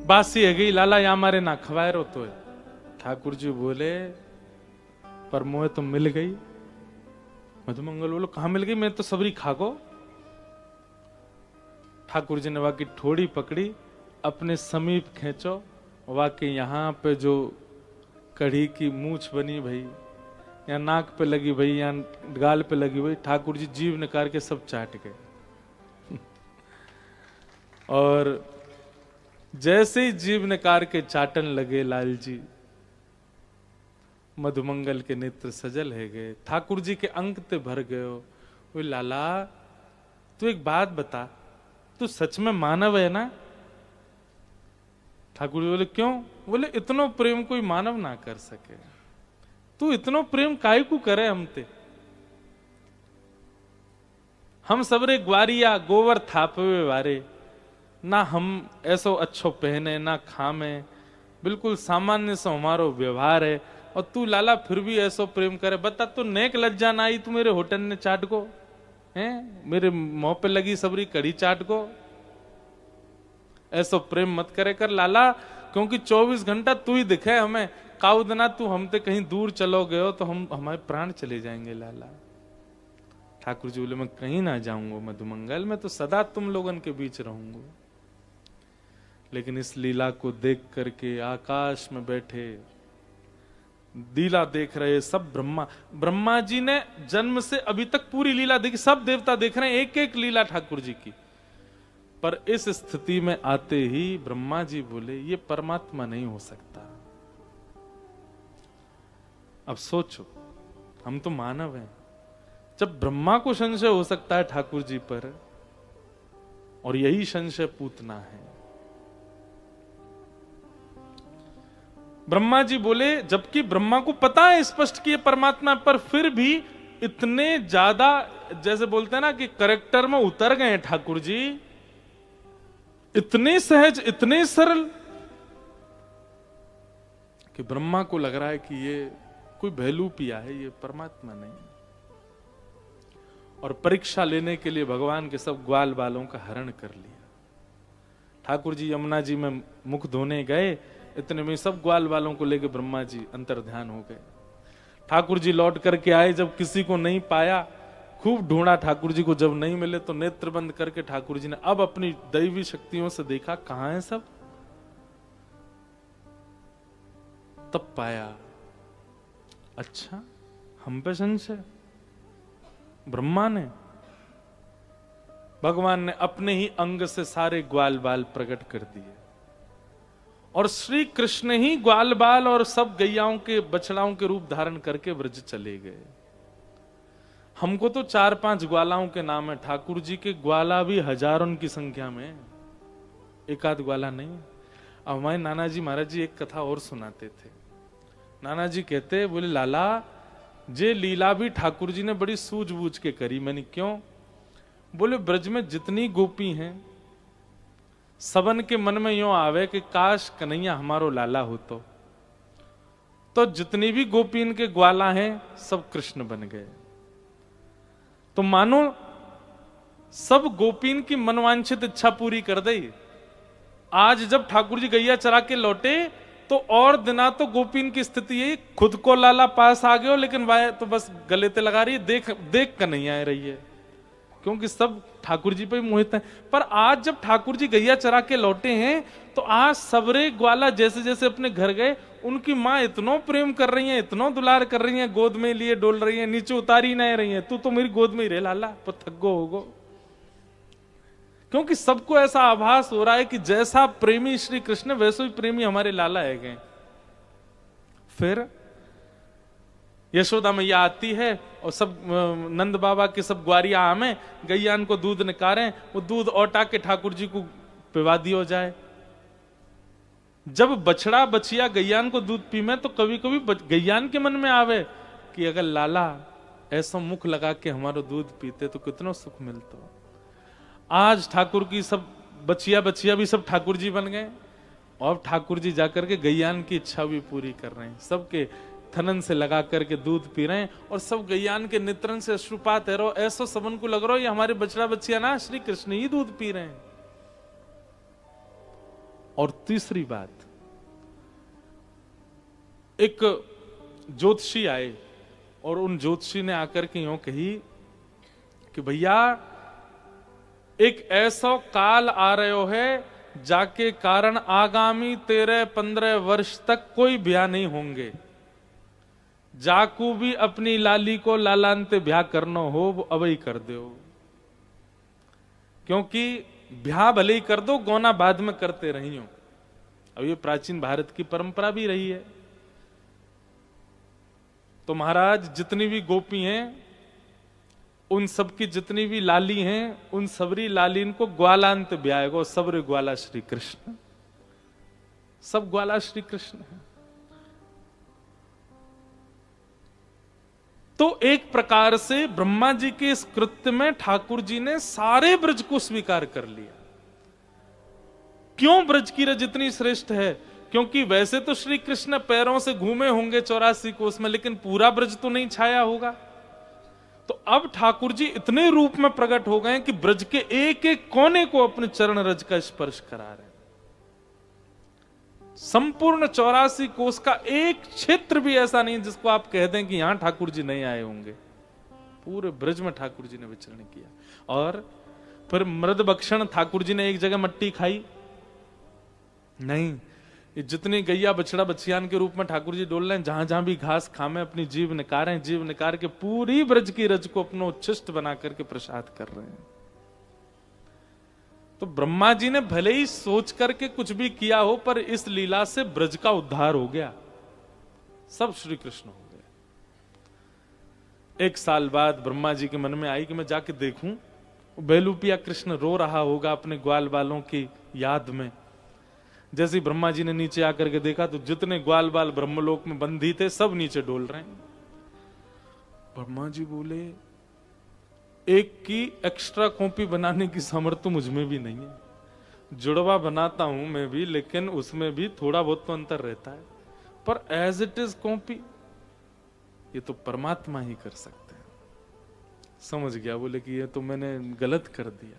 बासी है गई लाला, या हमारे ना खवाए रो तो है। ठाकुर जी बोले पर मोह तो मिल गई। मधुमंगल बोलो कहां मिल गई, मैं तो सबरी खागो। ठाकुर जी ने वाकई ठोड़ी पकड़ी, अपने समीप खींचो, वाकई यहां पे जो कढ़ी की मूछ बनी भाई, या नाक पे लगी भाई, या गाल पे लगी भाई, ठाकुर जी जीभ निकाल के सब चाट गए। और जैसे ही जीभ निकाल के चाटन लगे लाल जी, मधुमंगल के नेत्र सजल है गए, ठाकुर जी के अंक ते भर गयो। वो लाला तू एक बात बता, तू सच में मानव है ना? ठाकुर जी बोले क्यों? बोले इतनो प्रेम कोई मानव ना कर सके, तू इतनो प्रेम काहे को करे हमते? हम सबरे ग्वारिया गोवर थापवे वारे, ना हम ऐसो अच्छो पहने ना खामे, बिल्कुल सामान्य से हमारो व्यवहार है, और तू लाला फिर भी ऐसो प्रेम करे। बता तू नेक लज्जा ना आई, तू मेरे होटल ने चाट को हैं, मेरे मुंह पे लगी सबरी कड़ी चाट को। ऐसो प्रेम मत करे कर लाला, क्योंकि 24 घंटा तू ही दिखे हमें। काउदना तू हमते कहीं दूर चलो गयो तो हम हमारे प्राण चले जाएंगे लाला। ठाकुर जी बोले मैं कहीं ना जाऊंगा मधुमंगल, मैं तो सदा तुम लोगन के बीच रहूंगा। लेकिन इस लीला को देख करके आकाश में बैठे लीला देख रहे सब ब्रह्मा जी ने जन्म से अभी तक पूरी लीला देखी, सब देवता देख रहे हैं एक एक लीला ठाकुर जी की। पर इस स्थिति में आते ही ब्रह्मा जी बोले ये परमात्मा नहीं हो सकता। अब सोचो, हम तो मानव हैं, जब ब्रह्मा को संशय हो सकता है ठाकुर जी पर, और यही संशय पूतना है। ब्रह्मा जी बोले, जबकि ब्रह्मा को पता है स्पष्ट कि ये परमात्मा, पर फिर भी इतने ज्यादा जैसे बोलते हैं ना कि करेक्टर में उतर गए ठाकुर जी, इतने सहज इतने सरल कि ब्रह्मा को लग रहा है कि ये कोई भैलू पिया है, ये परमात्मा नहीं। और परीक्षा लेने के लिए भगवान के सब ग्वाल बालों का हरण कर लिया। ठाकुर जी यमुना जी में मुख धोने गए, इतने में सब ग्वाल वालों को लेकर ब्रह्मा जी अंतर ध्यान हो गए। ठाकुर जी लौट करके आए, जब किसी को नहीं पाया, खूब ढूंढा ठाकुर जी को, जब नहीं मिले तो नेत्र बंद करके ठाकुर जी ने अब अपनी दैवी शक्तियों से देखा कहां है सब, तब पाया अच्छा हम पे संशय। ब्रह्मा ने, भगवान ने अपने ही अंग से सारे ग्वाल बाल प्रकट कर दिए, और श्री कृष्ण ही ग्वाल बाल और सब गैयाओं के बछड़ाओं के रूप धारण करके ब्रज चले गए। हमको तो 4-5 ग्वालाओं के नाम है, ठाकुर जी के ग्वाला भी हजारों की संख्या में, एक आध ग्वाला नहीं। अब हमारे नाना जी महाराज जी एक कथा और सुनाते थे। नाना जी कहते, बोले लाला जे लीला भी ठाकुर जी ने बड़ी सूझबूझ के करी। मैंने क्यों? बोले ब्रज में जितनी गोपी हैं, सबन के मन में यूं आवे कि काश कन्हैया हमारो लाला हो तो जितनी भी गोपीन के ग्वाला हैं सब कृष्ण बन गए। तो मानो सब गोपीन की मनवांछित इच्छा पूरी कर दी। आज जब ठाकुर जी गैया चरा के लौटे तो और दिना तो गोपीन की स्थिति यही, खुद को लाला पास आ गए हो, लेकिन वाय तो बस गले ते लगा रही है, देख देख कर नहीं आ रही है। क्योंकि सब ठाकुर जी पे ही मोहित हैं। पर आज जब ठाकुर जी गैया चरा के लौटे हैं तो आज सबरे ग्वाला जैसे जैसे अपने घर गए, उनकी माँ इतना प्रेम कर रही है, इतना दुलार कर रही है, गोद में लिए डोल रही है, नीचे उतारी नहीं रही है, तू तो मेरी गोद में ही रहे लाला, पर थग्गो होगो। क्योंकि सबको ऐसा आभास हो रहा है कि जैसा प्रेमी श्री कृष्ण वैसे ही प्रेमी हमारे लाला है गए। फिर यशोदा मैया आती है और सब नंद बाबा के सब ग्वारिया आमे गैयान को दूध निकारे, वो दूध औटा के ठाकुर जी को पिवा दियो जाए। जब बछड़ा बछिया गैयान को दूध पीमे तो कभी कभी गैयान के मन में आवे कि अगर लाला ऐसा मुख लगा के हमारा दूध पीते तो कितना सुख मिलता। आज ठाकुर की सब बचिया बचिया भी सब ठाकुर जी बन गए और ठाकुर जी जाकर के गैयान की इच्छा भी पूरी कर रहे हैं, सबके थनन से लगा करके दूध पी रहे हैं और सब गैयान के नेत्रन से अश्रुपात है रहो, ऐसा सबन को लग रहा है ये हमारे बछड़ा बच्चिया ना श्री कृष्ण ही दूध पी रहे हैं। और तीसरी बात, एक ज्योतिषी आए और उन ज्योतिषी ने आकर के यूं कही कि भैया एक ऐसा काल आ रहे है जाके कारण आगामी 13-15 वर्ष तक कोई ब्याह नहीं होंगे। जाकू भी अपनी लाली को लालांते ब्याह करना हो वो अवई कर दो, क्योंकि ब्याह भले ही कर दो गौना बाद में करते रही हो। अब ये प्राचीन भारत की परंपरा भी रही है। तो महाराज जितनी भी गोपी हैं उन सबकी जितनी भी लाली हैं उन सबरी लालीन को ग्वालांत ब्याह, सबरे ग्वाला श्री कृष्ण, सब ग्वाला श्री कृष्ण है। तो एक प्रकार से ब्रह्मा जी के इस कृत्य में ठाकुर जी ने सारे ब्रज को स्वीकार कर लिया। क्यों ब्रज की रज इतनी श्रेष्ठ है? क्योंकि वैसे तो श्री कृष्ण पैरों से घूमे होंगे 84 कोस में, लेकिन पूरा ब्रज तो नहीं छाया होगा। तो अब ठाकुर जी इतने रूप में प्रकट हो गए कि ब्रज के एक एक कोने को अपने चरण रज का स्पर्श करा रहे हैं। संपूर्ण 84 कोस का एक क्षेत्र भी ऐसा नहीं जिसको आप कह दें कि यहां ठाकुर जी नहीं आए होंगे। पूरे ब्रज में ठाकुर जी ने विचरण किया। और फिर मृद भक्षण ठाकुर जी ने एक जगह मट्टी खाई नहीं, ये जितनी गैया बछड़ा बछियान के रूप में ठाकुर जी डोल रहे हैं, जहां जहां भी घास खामे अपनी जीव निकारें, जीव निकार के पूरी ब्रज की रज को अपनो उच्छिष्ट बना करके प्रसाद कर रहे हैं। तो ब्रह्मा जी ने भले ही सोच करके कुछ भी किया हो, पर इस लीला से ब्रज का उद्धार हो गया, सब श्री कृष्ण हो गए। एक साल बाद ब्रह्मा जी के मन में आई कि मैं जाके देखूं बेलूपिया कृष्ण रो रहा होगा अपने ग्वाल बालों की याद में। जैसे ब्रह्मा जी ने नीचे आकर के देखा तो जितने ग्वाल बाल ब्रह्मलोक में बंधी थे सब नीचे डोल रहे हैं। ब्रह्मा जी बोले एक की एक्स्ट्रा कॉपी बनाने की सामर्थ्य मुझ में भी नहीं है, जुड़वा बनाता हूं मैं भी, लेकिन उसमें भी थोड़ा बहुत तो अंतर रहता है, पर एज इट इज कॉपी ये तो परमात्मा ही कर सकते हैं। समझ गया, बोले कि ये तो मैंने गलत कर दिया।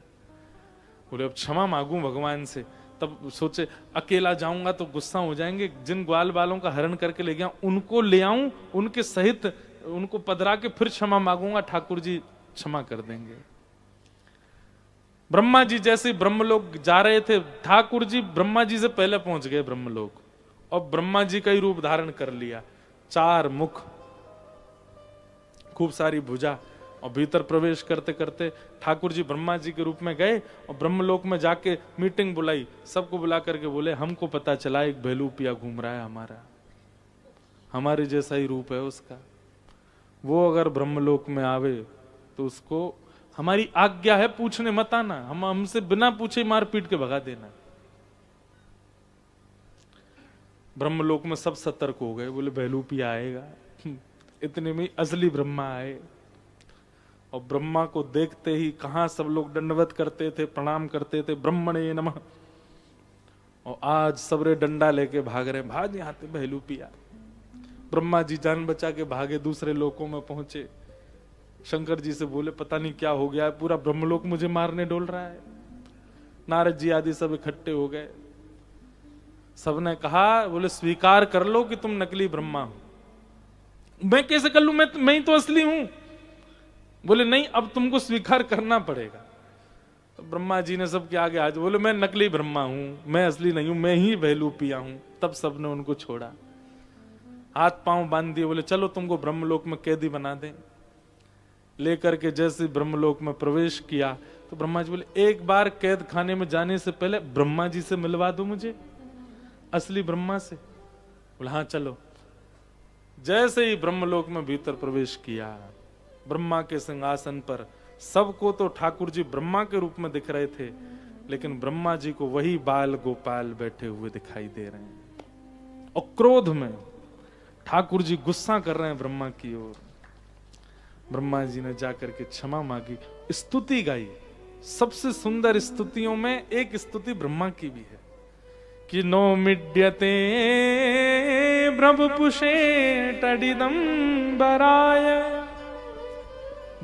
बोले अब क्षमा मांगू भगवान से। तब सोचे अकेला जाऊंगा तो गुस्सा हो जाएंगे, जिन ग्वाल बालों का हरण करके ले गया उनको ले आऊं, उनके सहित उनको पधरा के फिर क्षमा मांगूंगा, ठाकुर जी क्षमा कर देंगे। ब्रह्मा जी जैसे ब्रह्मलोक जा रहे थे, ठाकुर जी ब्रह्मा जी से पहले पहुंच गए ब्रह्मलोक और ब्रह्मा जी का ही रूप धारण कर लिया। 4 मुख, खूब सारी भुजा, और भीतर प्रवेश करते करते ठाकुर जी ब्रह्मा जी के रूप में गए और ब्रह्मलोक में जाके मीटिंग बुलाई, सबको बुला करके बोले हमको पता चला एक बेलूपिया घूम रहा है हमारा, हमारे जैसा ही रूप है उसका, वो अगर ब्रह्मलोक में आवे तो उसको हमारी आज्ञा है पूछने मत आना, हम हमसे बिना पूछे मार पीट के भगा देना। ब्रह्मलोक में सब सतर्क हो गए, बोले बेलूपिया आएगा। इतने में असली ब्रह्मा आए और ब्रह्मा को देखते ही कहां सब लोग दंडवत करते थे, प्रणाम करते थे, ब्रह्मणे नमः, और आज सबरे डंडा लेके भाग रहे, भाग यहां पे बेलूपिया। ब्रह्मा जी जान बचा के भागे, दूसरे लोकों में पहुंचे, शंकर जी से बोले पता नहीं क्या हो गया है, पूरा ब्रह्मलोक मुझे मारने डोल रहा है। नारद जी आदि सब इकट्ठे हो गए, सबने कहा, बोले स्वीकार कर लो कि तुम नकली ब्रह्मा हो। मैं कैसे कर लू, मैं ही तो असली हूं। बोले नहीं, अब तुमको स्वीकार करना पड़ेगा। तो ब्रह्मा जी ने सबके आगे आज बोले मैं नकली ब्रह्मा हूं, मैं असली नहीं हूं, मैं ही वैलूपिया हूं। तब सबने उनको छोड़ा, हाथ पांव बांध दिए, बोले चलो तुमको ब्रह्मलोक में कैदी बना दें। लेकर के जैसे ब्रह्मलोक में प्रवेश किया तो ब्रह्मा जी बोले एक बार कैद खाने में जाने से पहले ब्रह्मा जी से मिलवा दो मुझे, असली ब्रह्मा से। बोले हाँ चलो। जैसे ही ब्रह्मलोक में भीतर प्रवेश किया, ब्रह्मा के सिंहासन पर सबको तो ठाकुर जी ब्रह्मा के रूप में दिख रहे थे, लेकिन ब्रह्मा जी को वही बाल गोपाल बैठे हुए दिखाई दे रहे हैं। और क्रोध में ठाकुर जी गुस्सा कर रहे हैं ब्रह्मा की ओर। ब्रह्मा जी ने जाकर के क्षमा मांगी, स्तुति गाई। सबसे सुंदर स्तुतियों में एक स्तुति ब्रह्मा की भी है कि नो मिड्यते ब्रह्मपुषे टडिदम बराय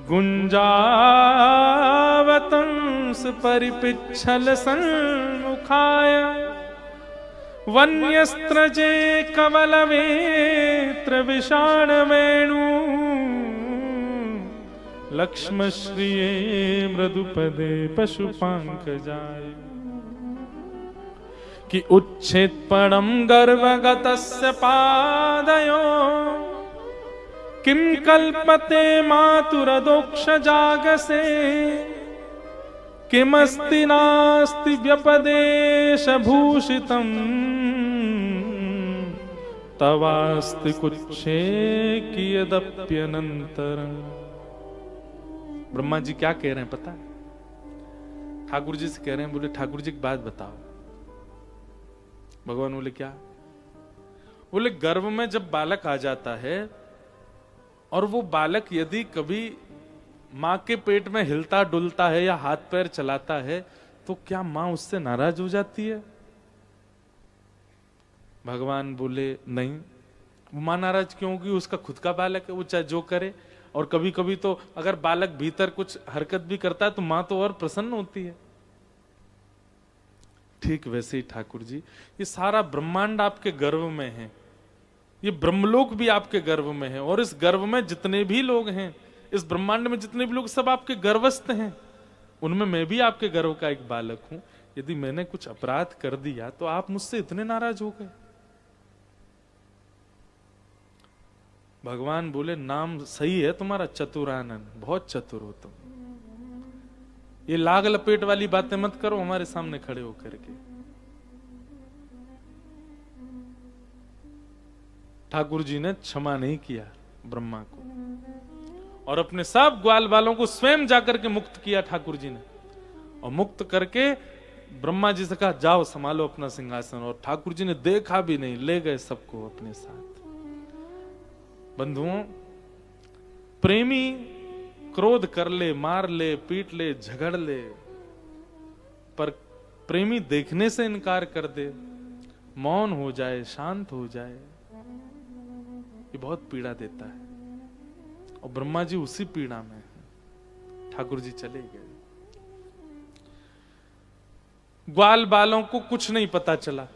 गुंजावतंस परिपिच्छल सन्मुखाय वन्यस्त्रजे कवलवेत्र विषाण वेणु लक्ष्मश्रिये मृदुपदे पशुपांकजाय कि उच्छेद परम गर्भगतस्य पादयो किम कल्पते मातुरदोक्ष जागसे किमस्ति नास्ति व्यपदेश भूषितम तवास्ति कुच्छे कियदप्यनंतरं। ब्रह्मा जी क्या कह रहे हैं पता है? ठाकुर जी से कह रहे हैं, बोले ठाकुर जी एक बात बताओ। भगवान बोले क्या? बोले गर्भ में जब बालक आ जाता है और वो बालक यदि कभी मां के पेट में हिलता डुलता है या हाथ पैर चलाता है तो क्या मां उससे नाराज हो जाती है? भगवान बोले नहीं, मां नाराज क्यों होगी? उसका खुद का बालक है, वो चाहे जो करे। और कभी कभी तो अगर बालक भीतर कुछ हरकत भी करता है तो मां तो और प्रसन्न होती है। ठीक वैसे ही ठाकुर जी, ये सारा ब्रह्मांड आपके गर्भ में है, ये ब्रह्मलोक भी आपके गर्भ में है, और इस गर्भ में जितने भी लोग हैं, इस ब्रह्मांड में जितने भी लोग, सब आपके गर्भस्थ हैं। उनमें मैं भी आपके गर्भ का एक बालक हूं। यदि मैंने कुछ अपराध कर दिया तो आप मुझसे इतने नाराज हो गए? भगवान बोले नाम सही है तुम्हारा, चतुरानन, बहुत चतुर हो तुम। ये लाग लपेट वाली बातें मत करो हमारे सामने खड़े होकर के। ठाकुर जी ने क्षमा नहीं किया ब्रह्मा को, और अपने सब ग्वाल बालों को स्वयं जाकर के मुक्त किया ठाकुर जी ने। और मुक्त करके ब्रह्मा जी से कहा जाओ संभालो अपना सिंहासन। और ठाकुर जी ने देखा भी नहीं, ले गए सबको अपने साथ। बंधुओं, प्रेमी क्रोध कर ले, मार ले, पीट ले, झगड़ ले, पर प्रेमी देखने से इनकार कर दे, मौन हो जाए, शांत हो जाए, ये बहुत पीड़ा देता है। और ब्रह्मा जी उसी पीड़ा में है। ठाकुर जी चले गए। ग्वाल बालों को कुछ नहीं पता चला।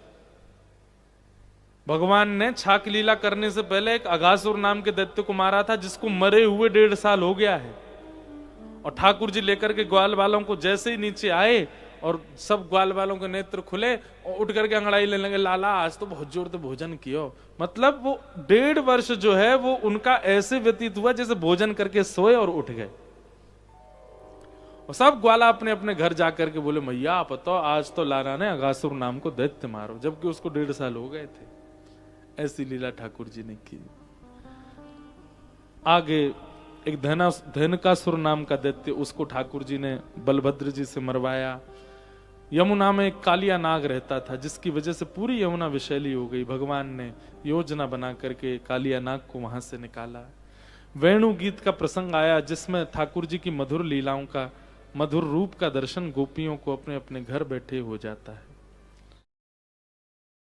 भगवान ने छाक लीला करने से पहले एक अगासुर नाम के दैत्य को मारा था, जिसको मरे हुए 1.5 साल हो गया है। और ठाकुर जी लेकर के ग्वाल बालों को जैसे ही नीचे आए और सब ग्वाल बालों के नेत्र खुले और उठ करके अंगड़ाई लेने लगे, लाला आज तो बहुत जोर से भोजन कियो। मतलब वो 1.5 वर्ष जो है वो उनका ऐसे व्यतीत हुआ जैसे भोजन करके सोए और उठ गए। और सब ग्वाला अपने अपने घर जाकर के बोले मैया आप बताओ, आज तो लाला ने अगासुर नाम को दैत्य मारो, जबकि उसको 1.5 साल हो गए थे। ऐसी लीला ठाकुर जी ने की। आगे एक धनकासुर नाम का दैत्य, उसको ठाकुर जी ने बलभद्र जी से मरवाया। यमुना में एक कालिया नाग रहता था, जिसकी वजह से पूरी यमुना विषैली हो गई। भगवान ने योजना बना करके कालिया नाग को वहां से निकाला। वेणु गीत का प्रसंग आया, जिसमें ठाकुर जी की मधुर लीलाओं का, मधुर रूप का दर्शन गोपियों को अपने अपने घर बैठे हो जाता है।